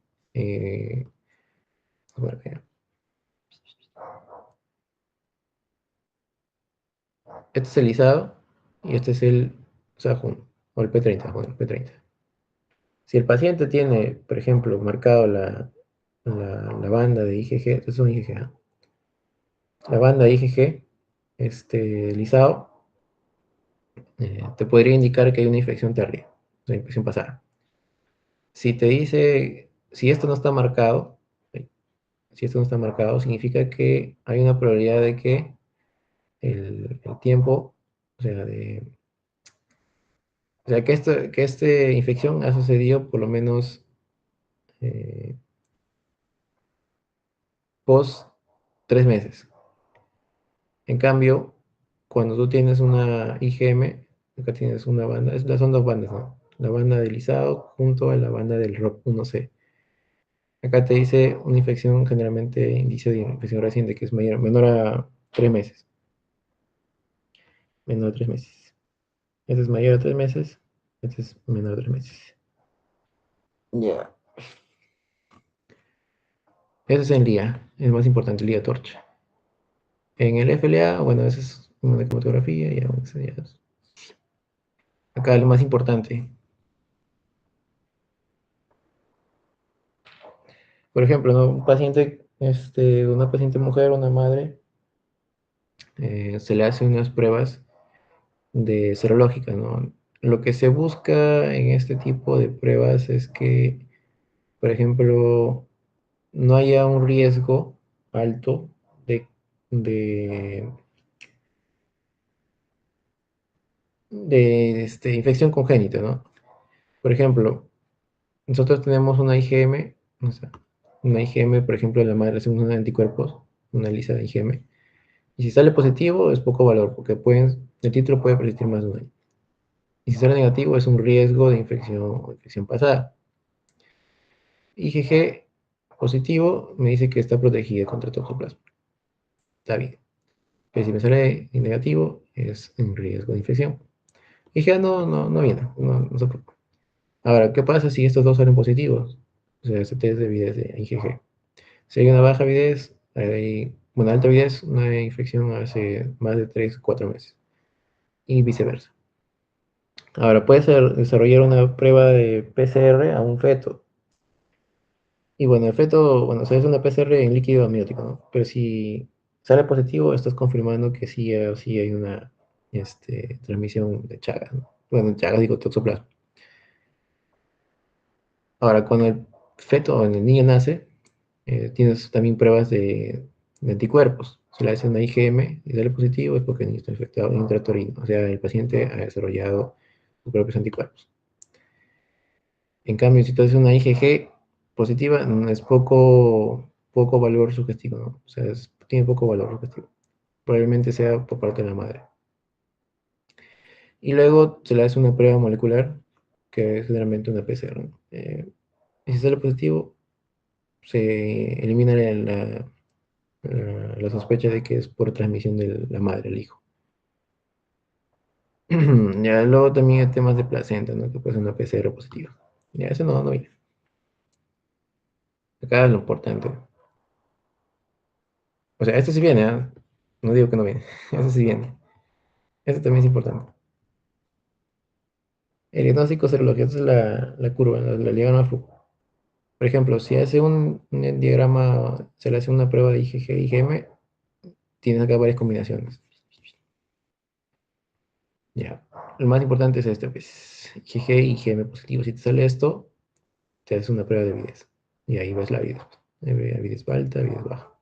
a ver, mira. Este es el lisado y este es el SAG1 o el P30, bueno, el P30. Si el paciente tiene, por ejemplo, marcado la banda de IgG, esto es un IgG, ¿ah? La banda IgG, lisado, te podría indicar que hay una infección tardía, una infección pasada. Si te dice, si esto no está marcado, si esto no está marcado, significa que hay una probabilidad de que el tiempo, o sea, que esta infección ha sucedido por lo menos post 3 meses. En cambio, cuando tú tienes una IgM, acá tienes una banda, son dos bandas, ¿no? La banda del lisado junto a la banda del ROP1C. Acá te dice una infección, generalmente indicio de infección reciente, que es menor a 3 meses. Menor a 3 meses. Este es mayor a 3 meses, este es menor a 3 meses. Ya. Ese es el día, el más importante, el día torcha. En el FLA, bueno, esa es una cromatografía, ya, bueno, eso ya acá lo más importante. Por ejemplo, ¿no? Un paciente, una paciente mujer, una madre, se le hace unas pruebas de serológicas, ¿no? Lo que se busca en este tipo de pruebas es que, por ejemplo, no haya un riesgo alto de, de infección congénita, ¿no? Por ejemplo, nosotros tenemos una IgM, o sea, una IgM, por ejemplo, en la madre hacemos unos anticuerpos, una lista de IgM, y si sale positivo es poco valor, porque el título puede persistir más de un año. Y si sale negativo es un riesgo de infección o infección pasada. IgG positivo me dice que está protegida contra toxoplasma. Está bien. Pero si me sale negativo es un riesgo de infección. IgA no viene, no se preocupe. Ahora, ¿qué pasa si estos dos salen positivos? O sea, este test de avidez de IgG. Si hay una baja avidez, bueno, alta avidez, una infección hace más de 3 4 meses. Y viceversa. Ahora, puede desarrollar una prueba de PCR a un feto. Y bueno, el feto, bueno, se hace una PCR en líquido amniótico, ¿no? Pero si sale positivo, estás confirmando que sí hay una transmisión de Chagas, ¿no? Bueno, Chagas digo toxoplasma. Ahora, cuando el feto o el niño nace, tienes también pruebas de anticuerpos. Si le haces una IgM y sale positivo, es porque el niño está infectado en intratorino. O sea, el paciente ha desarrollado sus propios anticuerpos. En cambio, si tú haces una IgG positiva, es poco valor sugestivo, ¿no? O sea, tiene poco valor sugestivo. Probablemente sea por parte de la madre. Y luego se le hace una prueba molecular, que es generalmente una PCR, ¿no? Y si sale positivo, se elimina la sospecha de que es por transmisión de la madre al hijo. Ya, luego también hay temas de placenta, ¿no? Que puede ser una PCR positiva. Ya, eso no viene. Acá es lo importante. O sea, esto sí viene, ¿ah? No digo que no viene. Eso sí viene. Eso también es importante. El diagnóstico serológico, esa es la curva, la diagrama flujo. Por ejemplo, si hace un diagrama, se le hace una prueba de IgG y IgM, tienes acá varias combinaciones. Ya. Lo más importante es este, pues, IgG y IgM positivo. Si te sale esto, te haces una prueba de avidez. Y ahí ves la avidez. Avidez alta, avidez baja.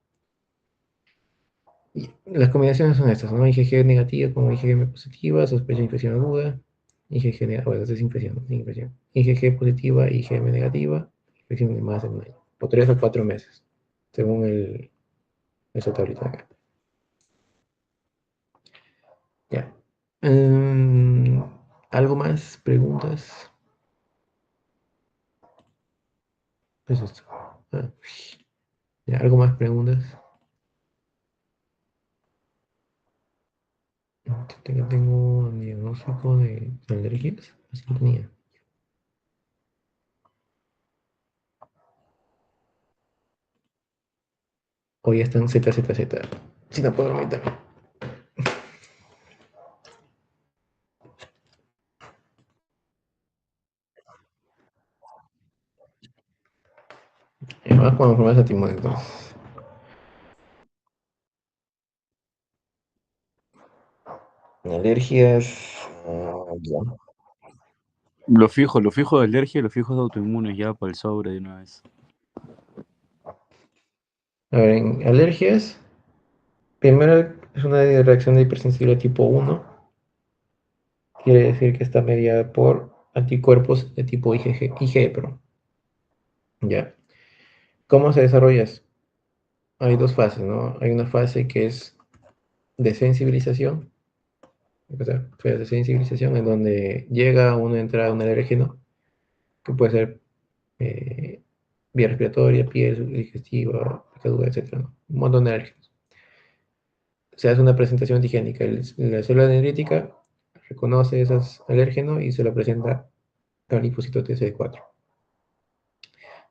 Y las combinaciones son estas, ¿no? IgG negativa como IgM positiva, sospecha de infección aguda. IgG negativa, bueno, es infección, sin infección. IgG positiva, IgM negativa, infección de más de un año. O 3 o 4 meses, según esa tablita de acá. Ya. ¿Algo más? ¿Preguntas? ¿Qué es esto? Ah, ya, ¿algo más? ¿Preguntas? Tengo diagnóstico de alergias. Así lo tenía. Hoy están ZZZ. Si no puedo dormir también. Vamos con enfermedades antiinmunes entonces. Alergias. Ya. Lo fijo de alergia y los fijos de autoinmunes ya para el sobre de una vez. A ver, en alergias, primero es una reacción de hipersensibilidad tipo 1. Quiere decir que está mediada por anticuerpos de tipo IgE, perdón. Ya. ¿Cómo se desarrolla eso? Hay dos fases, ¿no? Hay una fase que es de sensibilización, o sea, fase de sensibilización en donde llega uno a entrar a un alérgeno, que puede ser vía respiratoria, piel, digestiva, picadura, etc., ¿no? Un montón de alérgenos. Se hace una presentación antigénica. La célula dendrítica reconoce esos alérgenos y se lo presenta al linfocito TCD4.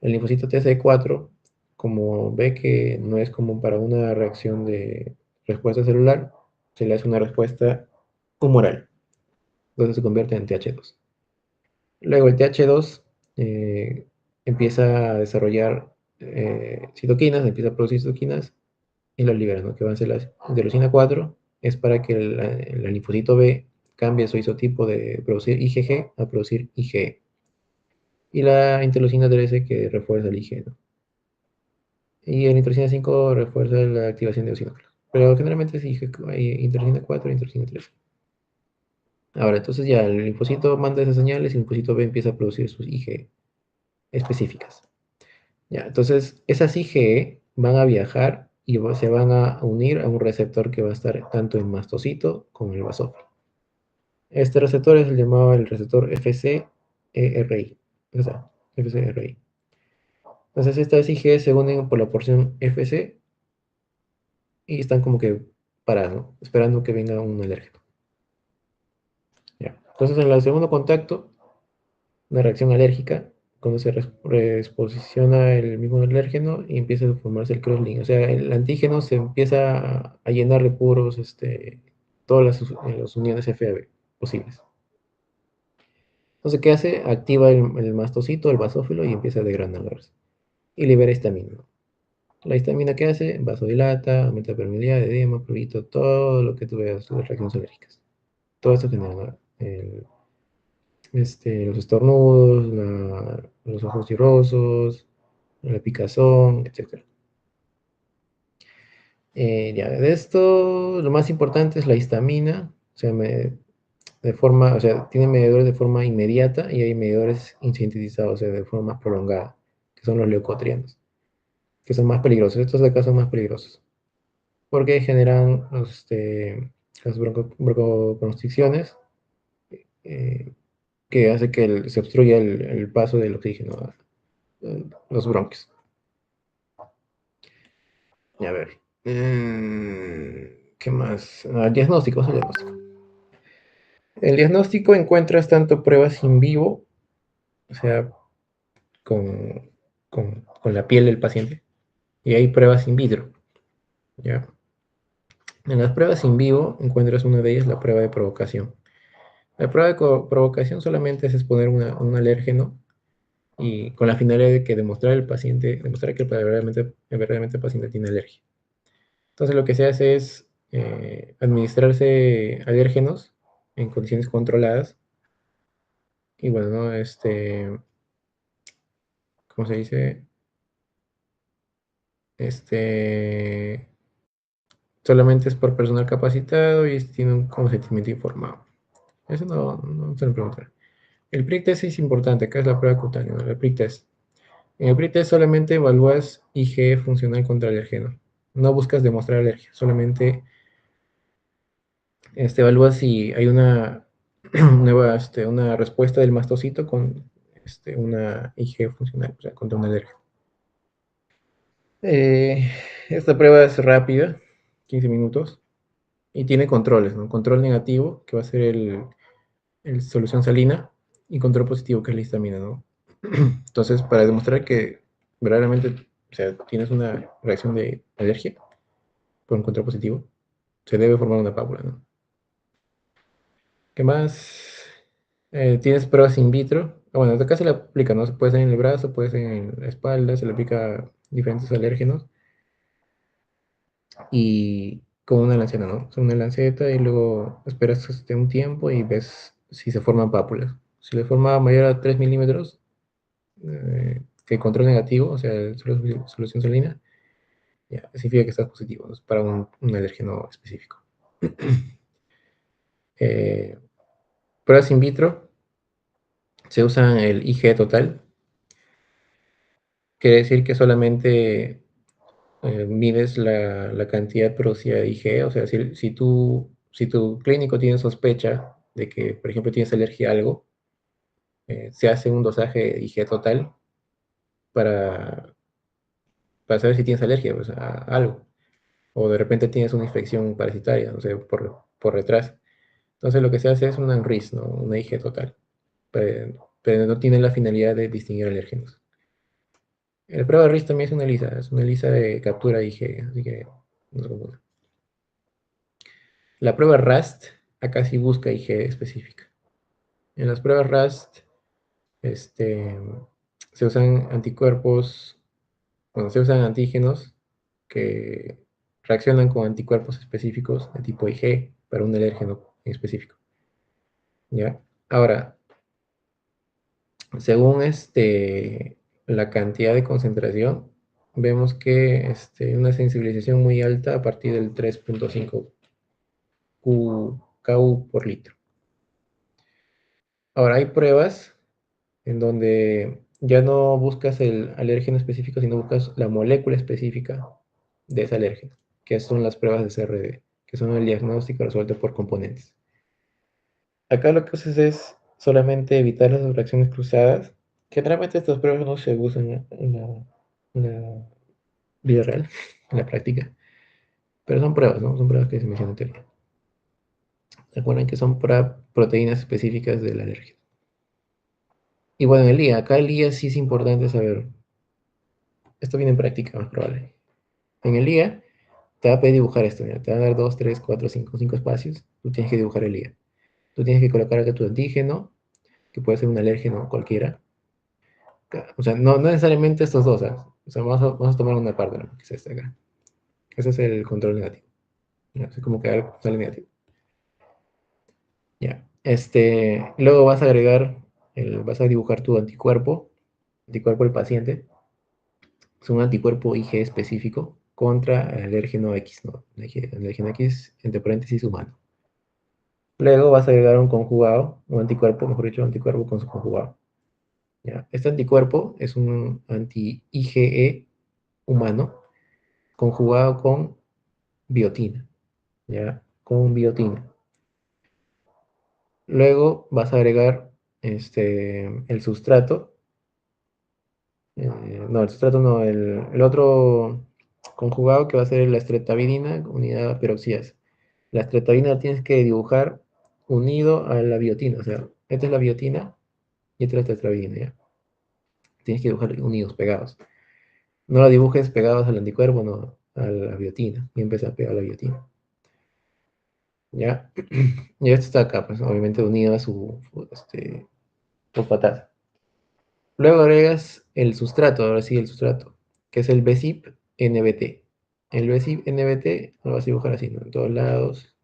El linfocito TCD4, como ve que no es común para una reacción de respuesta celular, se le hace una respuesta humoral, donde se convierte en TH2. Luego el TH2 empieza a desarrollar citoquinas, empieza a producir citoquinas y las libera, ¿no? Que van a ser las interleucina 4, es para que el linfocito B cambie su isotipo de producir IgG a producir IgE. Y la interleucina 13 que refuerza el IgE, ¿no? Y el interleucina 5 refuerza la activación de eosinófilos. Pero generalmente es interleucina 4 e interleucina 13. Ahora, entonces ya el linfocito manda esas señales y el linfocito B empieza a producir sus IgE específicas. Ya, entonces esas IgE van a viajar y se van a unir a un receptor que va a estar tanto en mastocito como en el basófilo. Este receptor es el llamado el receptor FcRI. O sea, FcRI. Entonces estas IgE se unen por la porción Fc y están como que paradas, ¿no? Esperando que venga un alérgeno. Ya. Entonces en el segundo contacto, una reacción alérgica, cuando se reexposiciona el mismo alérgeno y empieza a formarse el crosslink. O sea, el antígeno se empieza a llenar de puros, todas las uniones FAB posibles. Entonces, ¿qué hace? Activa el mastocito, el basófilo y empieza a degranularse. Y libera histamina, ¿no? La histamina, ¿qué hace? Vasodilata, aumenta la permeabilidad, edema, prurito, todo lo que tú veas, las reacciones alérgicas. Todo esto genera, ¿no? Los estornudos, los ojos llorosos, la picazón, etc. Ya, de esto, lo más importante es la histamina, o sea, o sea, tiene medidores de forma inmediata y hay medidores insintetizados, o sea, de forma más prolongada, que son los leucotrienos, que son más peligrosos. Estos de acá son más peligrosos, porque generan las broncoconstricciones, eh, que hace que se obstruya el paso del oxígeno a los bronquios. A ver. ¿Qué más? Diagnóstico, vamos al diagnóstico. El diagnóstico encuentras tanto pruebas in vivo, o sea, con la piel del paciente, y hay pruebas in vitro, ¿ya? En las pruebas in vivo encuentras una de ellas, la prueba de provocación. La prueba de provocación solamente es exponer un alérgeno y con la finalidad de que demostrar que verdaderamente el paciente tiene alergia. Entonces lo que se hace es administrarse alérgenos en condiciones controladas y bueno, ¿no? ¿Cómo se dice? Solamente es por personal capacitado y tiene un consentimiento informado. Eso no se lo preguntan. El prick test es importante, acá es la prueba cutánea, ¿no? El prick test. En el prick test solamente evalúas IgE funcional contra el alérgeno. No buscas demostrar alergia, solamente evalúas si hay una una respuesta del mastocito con una IgE funcional, o sea, contra un alérgeno. Esta prueba es rápida, 15 minutos, y tiene controles, ¿no? Control negativo, que va a ser el solución salina, y control positivo, que es la histamina, ¿no? Entonces, para demostrar que verdaderamente, o sea, tienes una reacción de alergia por un control positivo, se debe formar una pápula, ¿no? ¿Qué más? Tienes pruebas in vitro. Bueno, acá se le aplica, ¿no? Puede ser en el brazo, puede ser en la espalda, se le aplica diferentes alérgenos y con una lanceta, ¿no? Con una lanceta y luego esperas un tiempo y ves si se forman pápulas. Si le forma mayor a 3 milímetros, que control negativo, o sea, solución salina, ya, significa que estás positivo, ¿no? Es para un alérgeno específico. Pruebas in vitro, se usa el IgE total, quiere decir que solamente mides la cantidad producida de IgE, o sea, si tu clínico tiene sospecha de que, por ejemplo, tienes alergia a algo, se hace un dosaje de IgE total para, para saber si tienes alergia, pues, a algo. O de repente tienes una infección parasitaria, no sé, por detrás. Entonces lo que se hace es una UNRIS, ¿no? Una IgE total, pero no tiene la finalidad de distinguir alérgenos. La prueba de RIS también es una ELISA de captura de IgE, así que no se confundan. La prueba RAST, acá sí busca IgE específica. En las pruebas RAST, se usan anticuerpos, bueno, se usan antígenos que reaccionan con anticuerpos específicos de tipo IgE para un alérgeno en específico. ¿Ya? Ahora, según la cantidad de concentración, vemos que una sensibilización muy alta a partir del 3.5 KU por litro. Ahora, hay pruebas en donde ya no buscas el alérgeno específico, sino buscas la molécula específica de ese alérgeno, que son las pruebas de CRD, que son el diagnóstico resuelto por componentes. Acá lo que haces es solamente evitar las reacciones cruzadas. Generalmente estas pruebas no se usan en la vida real, en la práctica, pero son pruebas, ¿no? Son pruebas que se mencionan en teoría. Recuerden que son para proteínas específicas de la alergia. Y bueno, el IA, acá el IA sí es importante saber. Esto viene en práctica, más probable. En el IA te va a pedir dibujar esto, mira, te va a dar 2, 3, 4, 5 espacios. Tú tienes que dibujar el IA. Tú tienes que colocar acá tu antígeno, que puede ser un alérgeno cualquiera. O sea, no necesariamente estos dos, ¿sabes? O sea, vamos a tomar una parte, ¿no? Que es esta acá. Ese es el control negativo. ¿Ya? Es como que algo sale negativo. Ya. Luego vas a agregar, vas a dibujar tu anticuerpo del paciente. Es un anticuerpo IgE específico contra el alérgeno X, ¿no? El alérgeno X, entre paréntesis, humano. Luego vas a agregar un conjugado, un anticuerpo, mejor dicho, un anticuerpo con su conjugado. ¿Ya? Este anticuerpo es un anti-IgE humano conjugado con biotina, ¿ya? Con biotina. Luego vas a agregar el sustrato. No, el sustrato no, el otro conjugado que va a ser la estreptavidina unidad a peroxidasa. La estreptavidina tienes que dibujar unido a la biotina. O sea, esta es la biotina y esta es la tetrabiina, ¿ya? Tienes que dibujar unidos, pegados. No la dibujes pegados al anticuerpo, no, a la biotina. Y empieza a pegar la biotina. ¿Ya? Y esto está acá, pues obviamente unido a su fosfatasa. Luego agregas el sustrato, ahora sí el sustrato, que es el BCIP-NBT. El BCIP-NBT lo vas a dibujar así, ¿no? En todos lados,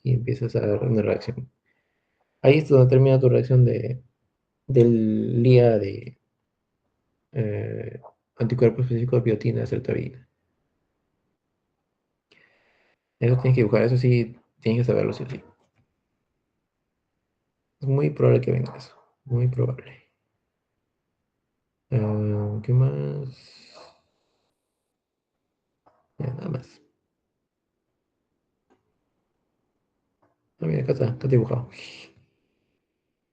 y empiezas a dar una reacción. Ahí es donde termina tu reacción del LIA de anticuerpo específico de biotina, celtabina. Eso tienes que dibujar, eso sí, tienes que saberlo, sí o sí. Es muy probable que venga eso, muy probable. ¿Qué más? Ya, nada más. Ah, mira, acá está dibujado.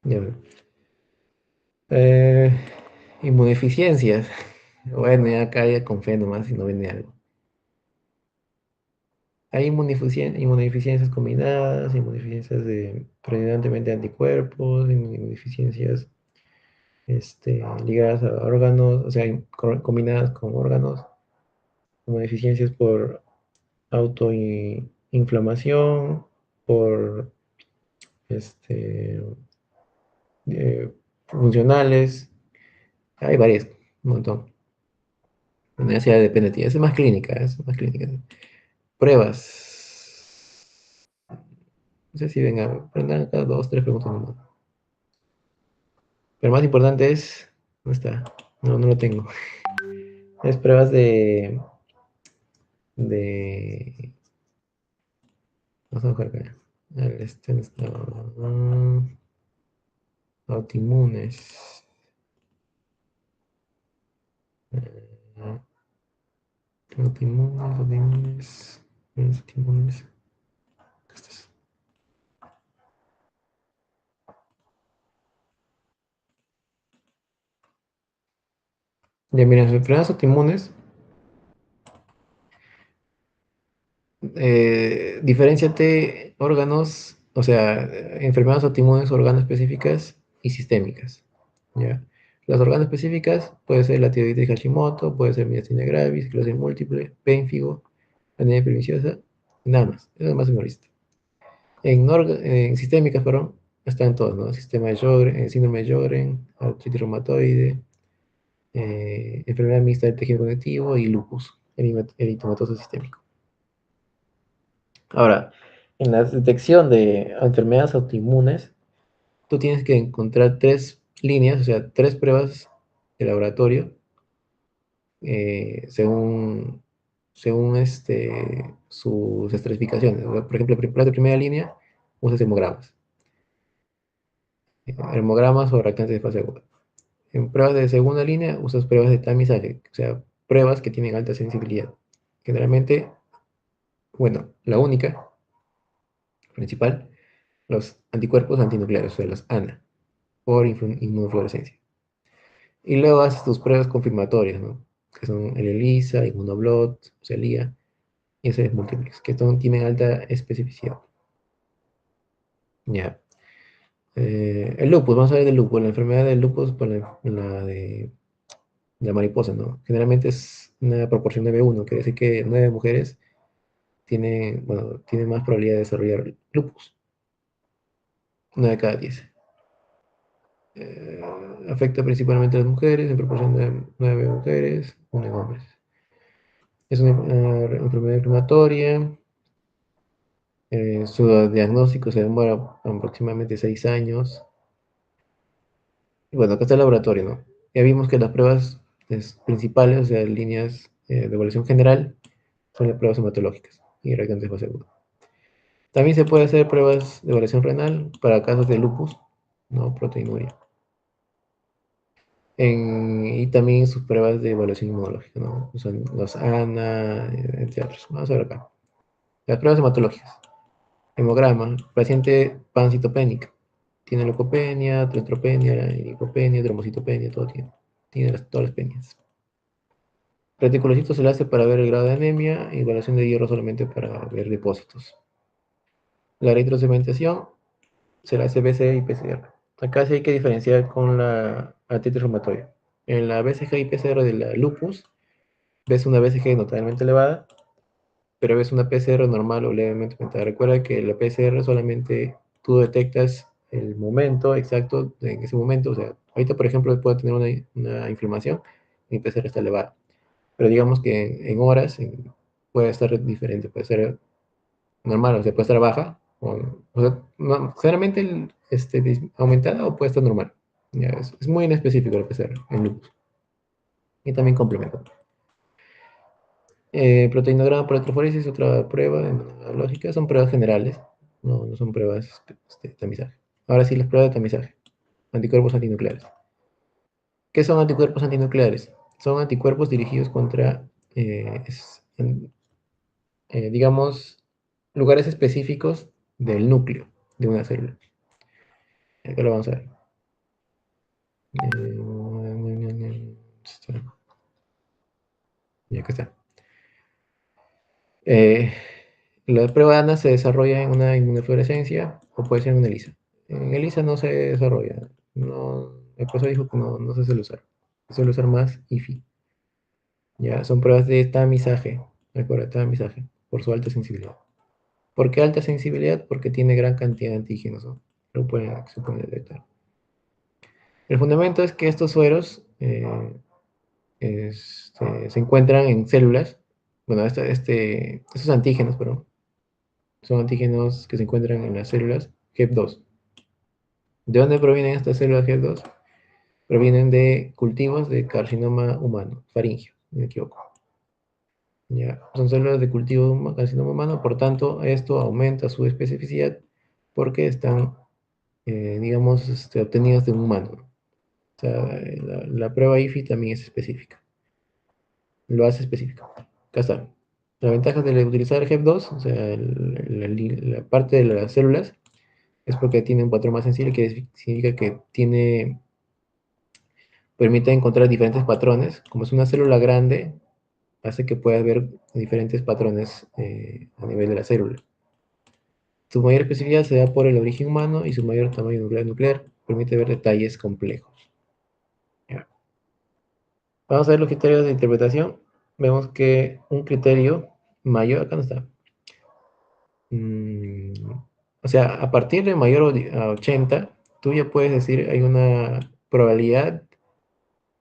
Ya veo. Eh, Inmunodeficiencias. Bueno, ya acá ya con fe nomás si no viene algo. Hay inmunodeficiencias combinadas, inmunodeficiencias predominantemente anticuerpos, inmunodeficiencias ligadas a órganos, o sea, combinadas con órganos, inmunodeficiencias por autoinflamación, por este, funcionales, hay varias, un montón. Bueno, esa ya depende de ti, esa es más clínica, Pruebas. No sé si venga, aprendan acá dos, tres preguntas nomás. Pero más importante es, ¿dónde está? No lo tengo. Es pruebas de, vamos a buscar acá. Está, autoinmunes. Eh, autoinmunes. Acá estás. Ya mira, las enfermedades autoinmunes, diferenciate órganos, o sea, enfermedades autoinmunes, órganos específicas y sistémicas. ¿Ya? Las órganos específicas puede ser la tiroides de Hashimoto, puede ser miastenia gravis, esclerosis múltiple, pénfigo, anemia perniciosa, y nada más. Eso es más en lista. En sistémicas, perdón, están todos, ¿no? Sistema de Sjögren, síndrome de Sjögren, artritis reumatoide, enfermedad mixta del tejido conectivo y lupus, eritematoso sistémico. Ahora, en la detección de enfermedades autoinmunes, tú tienes que encontrar tres líneas, o sea, tres pruebas de laboratorio, según sus estratificaciones. O sea, por ejemplo, pruebas de primera línea, usas hemogramas. Hemogramas o reactantes de fase aguda. En pruebas de segunda línea, usas pruebas de tamizaje, o sea, pruebas que tienen alta sensibilidad. Generalmente, bueno, la única, principal, los anticuerpos antinucleares, o sea, los ANA, por inmunofluorescencia. Y luego haces tus pruebas confirmatorias, ¿no? Que son el ELISA, Immunoblot, CELIA, y ese es múltiplex, que tienen alta especificidad. Ya. El lupus, vamos a ver del lupus, la enfermedad del lupus por la de la mariposa, ¿no? Generalmente es una proporción 9:1, quiere decir que 9 mujeres tienen más probabilidad de desarrollar lupus, 9 de cada 10. Afecta principalmente a las mujeres, en proporción de 9 mujeres, 1 en hombres. Es una enfermedad inflamatoria. Su diagnóstico se demora aproximadamente 6 años. Y bueno, acá está el laboratorio, ¿no? Ya vimos que las pruebas principales, o sea, líneas de evaluación general, son las pruebas hematológicas y reactantes fase aguda. También se puede hacer pruebas de evaluación renal para casos de lupus, ¿no? Proteinuria. Y también sus pruebas de evaluación inmunológica, ¿no? Son los ANA, entre otros. Vamos a ver acá. Las pruebas hematológicas. Hemograma, paciente pancitopénica. Tiene leucopenia, trombocitopenia, linfopenia, trombocitopenia, todo tiene. Tiene todas las penias. Reticulocito se le hace para ver el grado de anemia, y evaluación de hierro solamente para ver depósitos. La eritrosegmentación se le hace BCG y PCR. Acá sí hay que diferenciar con la artritis reumatoide. En la BCG y PCR de la lupus, ves una BCG notablemente elevada, pero ves una PCR normal o levemente aumentada. Recuerda que la PCR solamente tú detectas el momento exacto en ese momento. O sea, ahorita, por ejemplo, puede tener una inflamación, mi PCR está elevada. Pero digamos que en horas puede estar diferente, puede ser normal, o sea, puede estar baja, o sea, generalmente aumentada o puede estar normal. Ya, es muy inespecífico el PCR en lupus. Y también complemento. Proteinograma por electroforesis, otra prueba lógica, son pruebas generales, no son pruebas de tamizaje. Ahora sí, las pruebas de tamizaje. Anticuerpos antinucleares. ¿Qué son anticuerpos antinucleares? Son anticuerpos dirigidos contra, digamos, lugares específicos del núcleo de una célula. Acá lo vamos a ver. Y acá está. La prueba de ANA se desarrolla en una inmunofluorescencia o puede ser en una ELISA. En ELISA no se desarrolla. No, el profesor dijo que no se suele usar. Se suele usar más IFI. Ya, son pruebas de tamizaje. Recuerda, tamizaje, por su alta sensibilidad. ¿Por qué alta sensibilidad? Porque tiene gran cantidad de antígenos, ¿no? Se pueden detectar. El fundamento es que estos sueros se encuentran en células. Bueno, estos antígenos, perdón, son antígenos que se encuentran en las células HEP2. ¿De dónde provienen estas células HEP2? Provienen de cultivos de carcinoma humano, faringio, no me equivoco. Ya, son células de cultivo de carcinoma humano, por tanto, esto aumenta su especificidad porque están, digamos, obtenidas de un humano. O sea, la prueba IFI también es específica. Lo hace específico. Acá está. La ventaja de utilizar HEP2, o sea, la parte de las células, es porque tiene un patrón más sensible, que significa que permite encontrar diferentes patrones. Como es una célula grande, hace que puedas ver diferentes patrones a nivel de la célula. Su mayor especificidad se da por el origen humano y su mayor tamaño nuclear permite ver detalles complejos. Ya. Vamos a ver los criterios de interpretación. Vemos que un criterio mayor, acá no está. O sea, a partir de mayor a 80, tú ya puedes decir, hay una probabilidad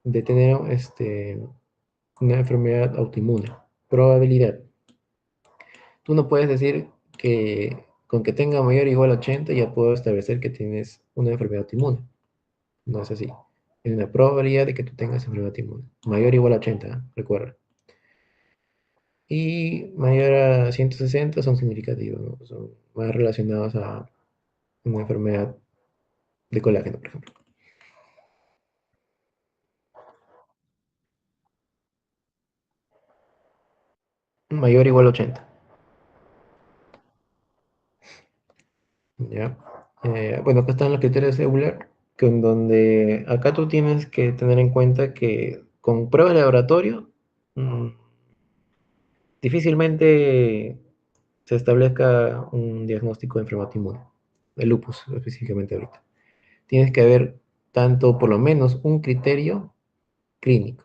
de tener una enfermedad autoinmune. Probabilidad. Tú no puedes decir que con que tenga mayor o igual a 80 ya puedo establecer que tienes una enfermedad autoinmune. No es así. Hay una probabilidad de que tú tengas enfermedad autoinmune. Mayor o igual a 80, recuerda. Y mayor a 160 son significativos, ¿no? Son más relacionados a una enfermedad de colágeno, por ejemplo. Mayor o igual a 80. ¿Ya? Bueno, acá están los criterios de Euler, que en donde acá tú tienes que tener en cuenta que con pruebas de laboratorio difícilmente se establezca un diagnóstico de enfermedad inmune, de lupus específicamente ahorita. Tienes que haber tanto, por lo menos, un criterio clínico,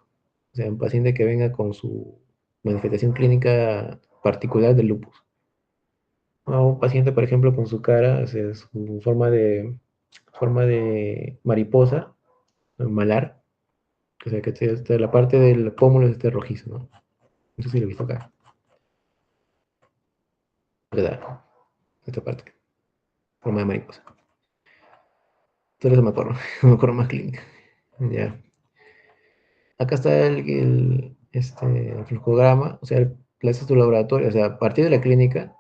o sea, un paciente que venga con su manifestación clínica particular del lupus. O un paciente, por ejemplo, con su cara, o sea, su forma de mariposa, malar, o sea, que la parte del pómulo esté rojizo, ¿no? No sé si lo he visto acá. ¿Verdad? Esta parte, forma de mariposa. Entonces me acuerdo, me acuerdo más clínica. Ya. Acá está el flujograma, o sea, le haces tu laboratorio, o sea, a partir de la clínica,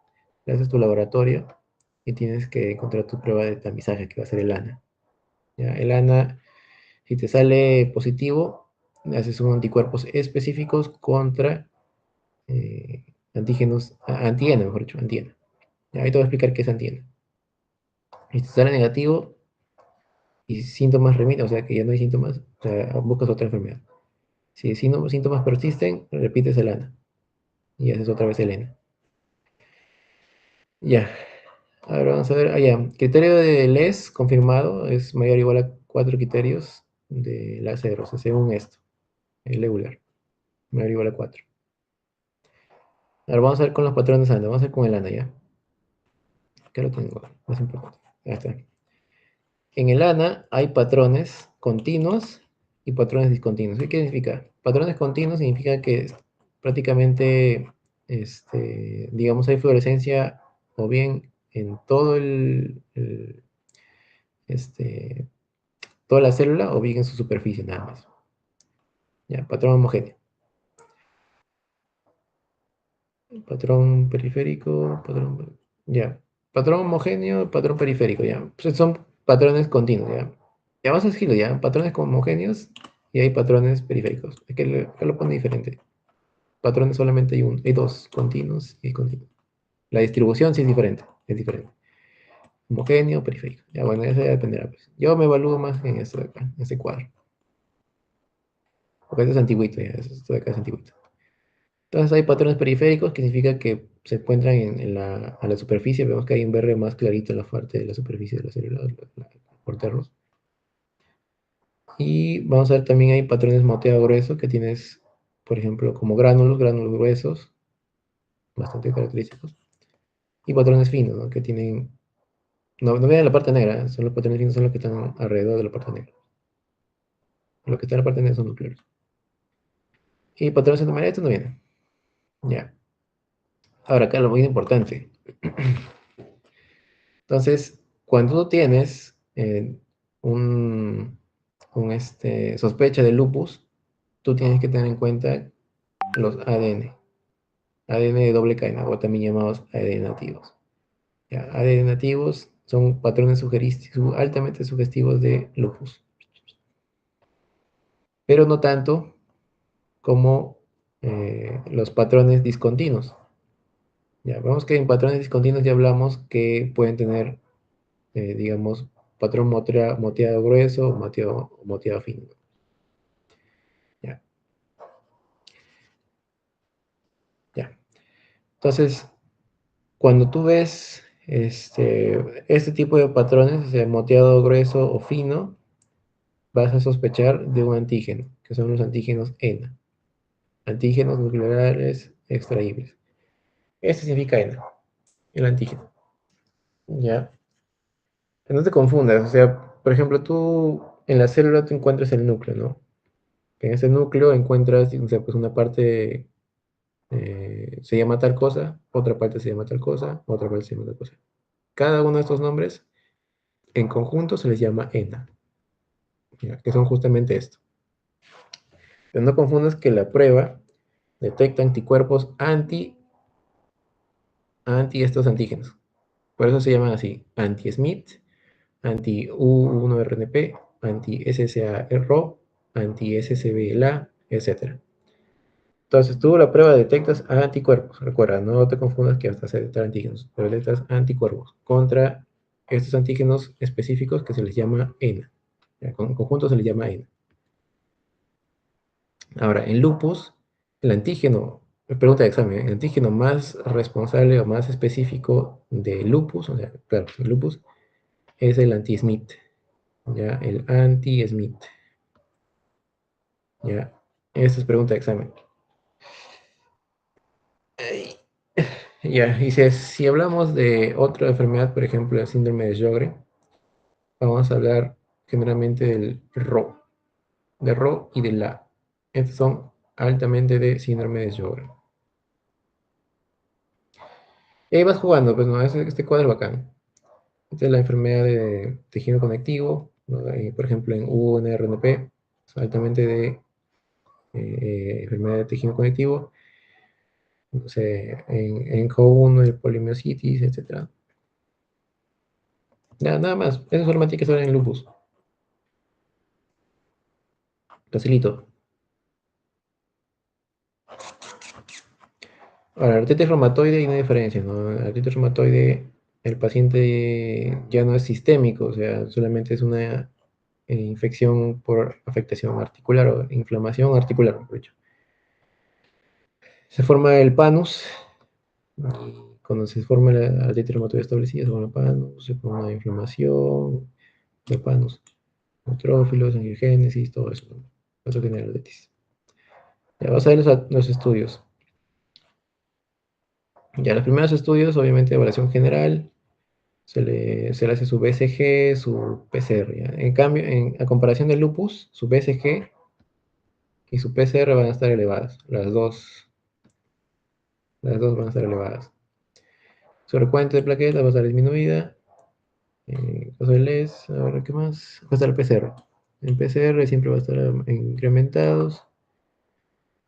le haces tu laboratorio y tienes que encontrar tu prueba de tamizaje, que va a ser el ANA. ¿Ya? El ANA, si te sale positivo, haces unos anticuerpos específicos contra antígena, mejor dicho, antígena. Ya, ahí te voy a explicar qué es antígena. Si te sale negativo y síntomas remiten, o sea, que ya no hay síntomas, o sea, buscas otra enfermedad. Si síntomas persisten, repites el ANA y haces otra vez el ENA. Ya. Ahora vamos a ver, allá. Criterio de LES confirmado es mayor o igual a 4 criterios de la 0, o sea, según esto, el Euler, mayor o igual a 4. Ahora vamos a ver con los patrones ANA, vamos a ver con el ANA ya. Acá lo tengo, más importante. Ahí está. En el ANA hay patrones continuos y patrones discontinuos. ¿Qué significa? Patrones continuos significa que prácticamente, digamos, hay fluorescencia o bien en todo este, toda la célula o bien en su superficie nada más. Ya, patrón homogéneo. Patrón periférico, patrón... Ya, patrón homogéneo, patrón periférico, ya. Pues son patrones continuos, ya. Ya vamos a decirlo, ya. Patrones homogéneos y hay patrones periféricos. Es que acá lo pone diferente. Patrones solamente hay dos, continuos y continuos. La distribución sí es diferente, es diferente. Homogéneo, periférico. Ya, bueno, eso ya dependerá, pues. Yo me evalúo más en esto de acá, en este cuadro. Porque esto es antiguito, ya. Esto de acá es antiguito. Entonces hay patrones periféricos que significa que se encuentran a la superficie. Vemos que hay un verde más clarito en la parte de la superficie de la célula, por ternos. Y vamos a ver también hay patrones moteado grueso que tienes, por ejemplo, como gránulos gruesos, bastante característicos. Y patrones finos, ¿no? Que tienen, no vienen la parte negra, son los patrones finos son los que están alrededor de la parte negra. Los que están en la parte negra son nucleares. Y patrones centromerados, estos no vienen. Ya. Ahora acá lo muy importante. Entonces, cuando tú tienes sospecha de lupus, tú tienes que tener en cuenta los ADN. ADN de doble cadena, o también llamados ADN nativos. Ya, ADN nativos son patrones altamente sugestivos de lupus. Pero no tanto como los patrones discontinuos. Ya, vemos que en patrones discontinuos ya hablamos que pueden tener, digamos, patrón moteado grueso o moteado fino. Ya. Ya. Entonces, cuando tú ves este tipo de patrones, o sea, moteado grueso o fino, vas a sospechar de un antígeno, que son los antígenos ENA, antígenos nucleares extraíbles. Este significa ENA, el antígeno. Ya. No te confundas, o sea, por ejemplo, tú en la célula tú encuentras el núcleo, ¿no? En ese núcleo encuentras, o sea, pues una parte se llama tal cosa, otra parte se llama tal cosa, otra parte se llama tal cosa. Cada uno de estos nombres en conjunto se les llama ENA, ¿ya? Que son justamente esto. Pero no confundas que la prueba detecta anticuerpos anti estos antígenos. Por eso se llaman así, anti-Smith, anti-U1RNP, anti-SSA-RO, anti-SCB-LA, etc. Entonces, tú la prueba detectas anticuerpos. Recuerda, no te confundas que hasta se detectar antígenos, pero detectas anticuerpos contra estos antígenos específicos que se les llama ENA. En conjunto se les llama ENA. Ahora, en lupus, el antígeno, pregunta de examen, el antígeno más responsable o más específico de lupus, o sea, claro, el lupus, es el anti-Smith, ¿ya? El anti-Smith, ¿ya? Esta es pregunta de examen. Ya, y si hablamos de otra enfermedad, por ejemplo, el síndrome de Sjögren, vamos a hablar generalmente del RO y del LA. Estos son altamente de síndrome de Sjögren. Y ahí vas jugando, pues no, este cuadro bacán. Esta es la enfermedad de tejido conectivo, ¿no? Por ejemplo, en UNRNP, es altamente de enfermedad de tejido conectivo. No sé, en CO1, el polimiositis, etc. Nada más, eso solamente hay que saber en lupus. Facilito. Ahora, artritis reumatoide y no hay diferencia, ¿no? Artritis reumatoide, el paciente ya no es sistémico, o sea, solamente es una infección por afectación articular o inflamación articular, mejor dicho. Se forma el panus y cuando se forma la artritis reumatoide establecida, se forma panus, se forma una inflamación de panus, neutrófilos, angiogénesis, todo eso, ¿no? Eso genera artritis. Ya vas a ver los estudios. Ya los primeros estudios, obviamente, evaluación general, se le hace su BCG, su PCR. ¿Ya? En cambio, a comparación del lupus, su BCG y su PCR van a estar elevadas. Las dos van a estar elevadas. Su recuento de plaquetas va a estar disminuida. Caso de LES, a ver, ¿qué más? Va a estar el PCR. En PCR siempre va a estar incrementados.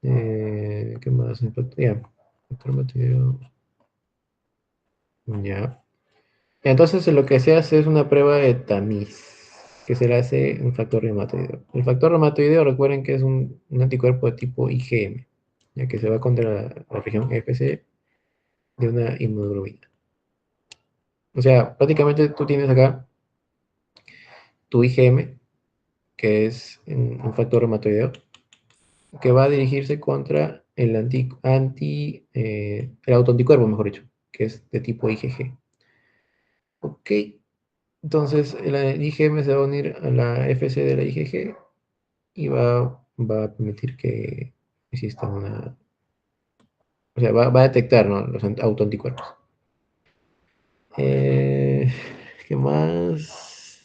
¿Qué más? Ya. Factor Matteo. Ya. Entonces lo que se hace es una prueba de tamiz, que se le hace un factor reumatoideo. El factor reumatoideo, recuerden que es un anticuerpo de tipo IgM, ya que se va contra la región FC de una inmunoglobulina. O sea, prácticamente tú tienes acá tu IgM, que es un factor reumatoideo, que va a dirigirse contra el autoanticuerpo, mejor dicho, que es de tipo IgG. Ok, entonces el IgM se va a unir a la FC de la IgG y va a permitir que exista o sea, va a detectar, ¿no?, los autoanticuerpos. ¿Qué más?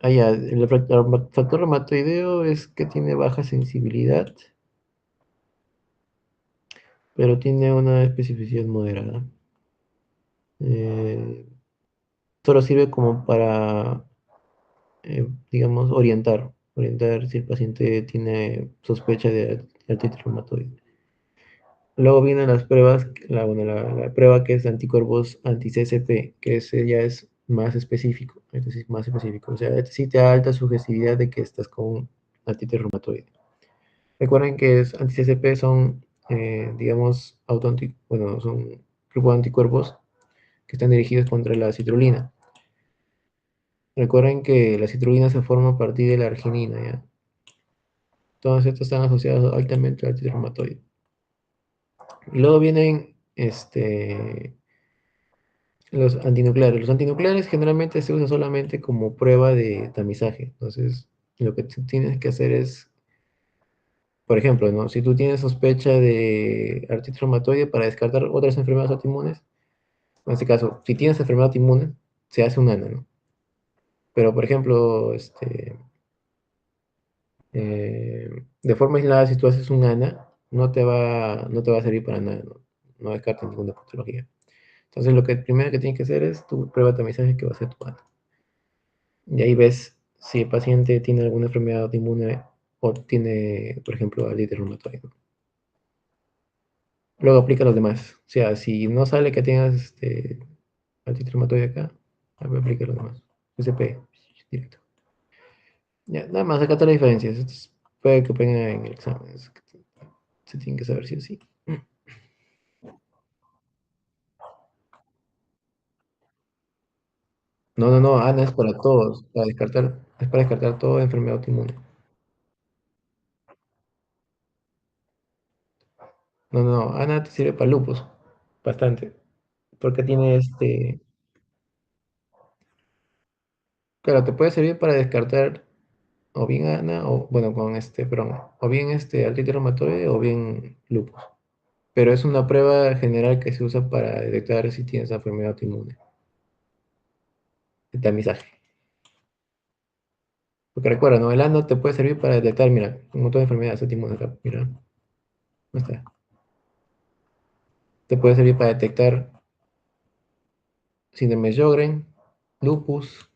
Ya, el factor reumatoideo es que tiene baja sensibilidad, pero tiene una especificidad moderada. Eh, Solo sirve como para, digamos, orientar si el paciente tiene sospecha de artritis reumatoide. Luego vienen las pruebas, bueno, la prueba que es de anticuerpos anti-CCP, que ese ya es más específico, es decir, más específico. O sea, este sí te da alta sugestividad de que estás con artritis reumatoide. Recuerden que anti-CCP son, digamos, bueno, son grupos de anticuerpos que están dirigidos contra la citrulina. Recuerden que la citrulina se forma a partir de la arginina, ¿ya? Todos estos están asociados altamente al artritis reumatoide. Y luego vienen los antinucleares. Los antinucleares generalmente se usan solamente como prueba de tamizaje. Entonces, lo que tú tienes que hacer es, por ejemplo, ¿no?, si tú tienes sospecha de artritis reumatoide, para descartar otras enfermedades autoinmunes, en este caso, si tienes enfermedad autoinmune, se hace un ANA, ¿no? Pero, por ejemplo, de forma aislada, si tú haces un ANA, no te va a servir para nada, ¿no? No descartes ninguna patología. Entonces, lo que primero que tienes que hacer es tu prueba de tamizaje, que va a ser tu ANA. Y ahí ves si el paciente tiene alguna enfermedad autoinmune o tiene, por ejemplo, artritis reumatoide, ¿no? Luego aplica los demás. O sea, si no sale que tengas artritis reumatoide acá, aplica los demás. SP, directo. Ya, nada más, acá está la diferencia. Puede que venga en el examen. Se tiene que saber sí o sí. No, no, no, ANA es para todos, es para descartar toda enfermedad autoinmune. No, no, no, ANA te sirve para lupus, bastante, porque tiene claro, te puede servir para descartar o bien ANA, o bueno, perdón, o bien artritis reumatoide o bien lupus. Pero es una prueba general que se usa para detectar si tienes enfermedad autoinmune. El tamizaje. Porque recuerda, ¿no? El ANA te puede servir para detectar, mira, un montón de enfermedades autoinmunes acá, mira, no está. Te puede servir para detectar síndrome de Sjögren, lupus,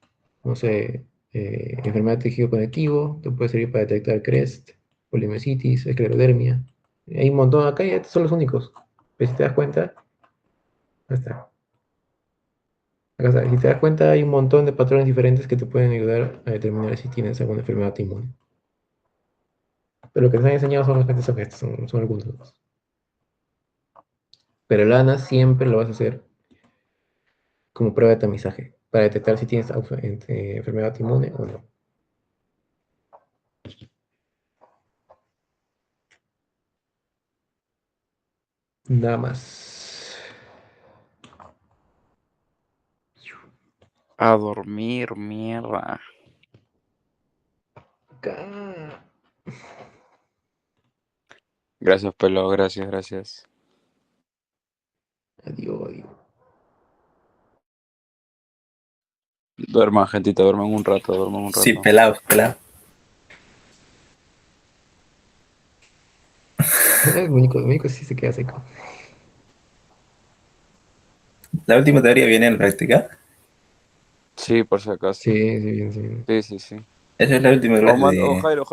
no sé, enfermedad de tejido conectivo, te puede servir para detectar CREST, polimiositis, esclerodermia. Hay un montón acá y estos son los únicos. Pero si te das cuenta, acá está. Acá está. Si te das cuenta, hay un montón de patrones diferentes que te pueden ayudar a determinar si tienes alguna enfermedad autoinmune. Pero lo que te han enseñado son estos, son algunos de los. Pero el ANA siempre lo vas a hacer como prueba de tamizaje para detectar si tienes enfermedad autoinmune o no. Nada más. A dormir, mierda. Ca- Gracias, pelo, gracias, gracias. Adiós, adiós. Duerman, gentita, duerman un rato, duerman un rato. Sí, pelado, pelado. El único sí se queda seco. La última teoría viene en práctica. Sí, por si acaso. Sí, sí, bien, sí. Sí, sí, sí. Esa es la última O, clase o de... Jairo,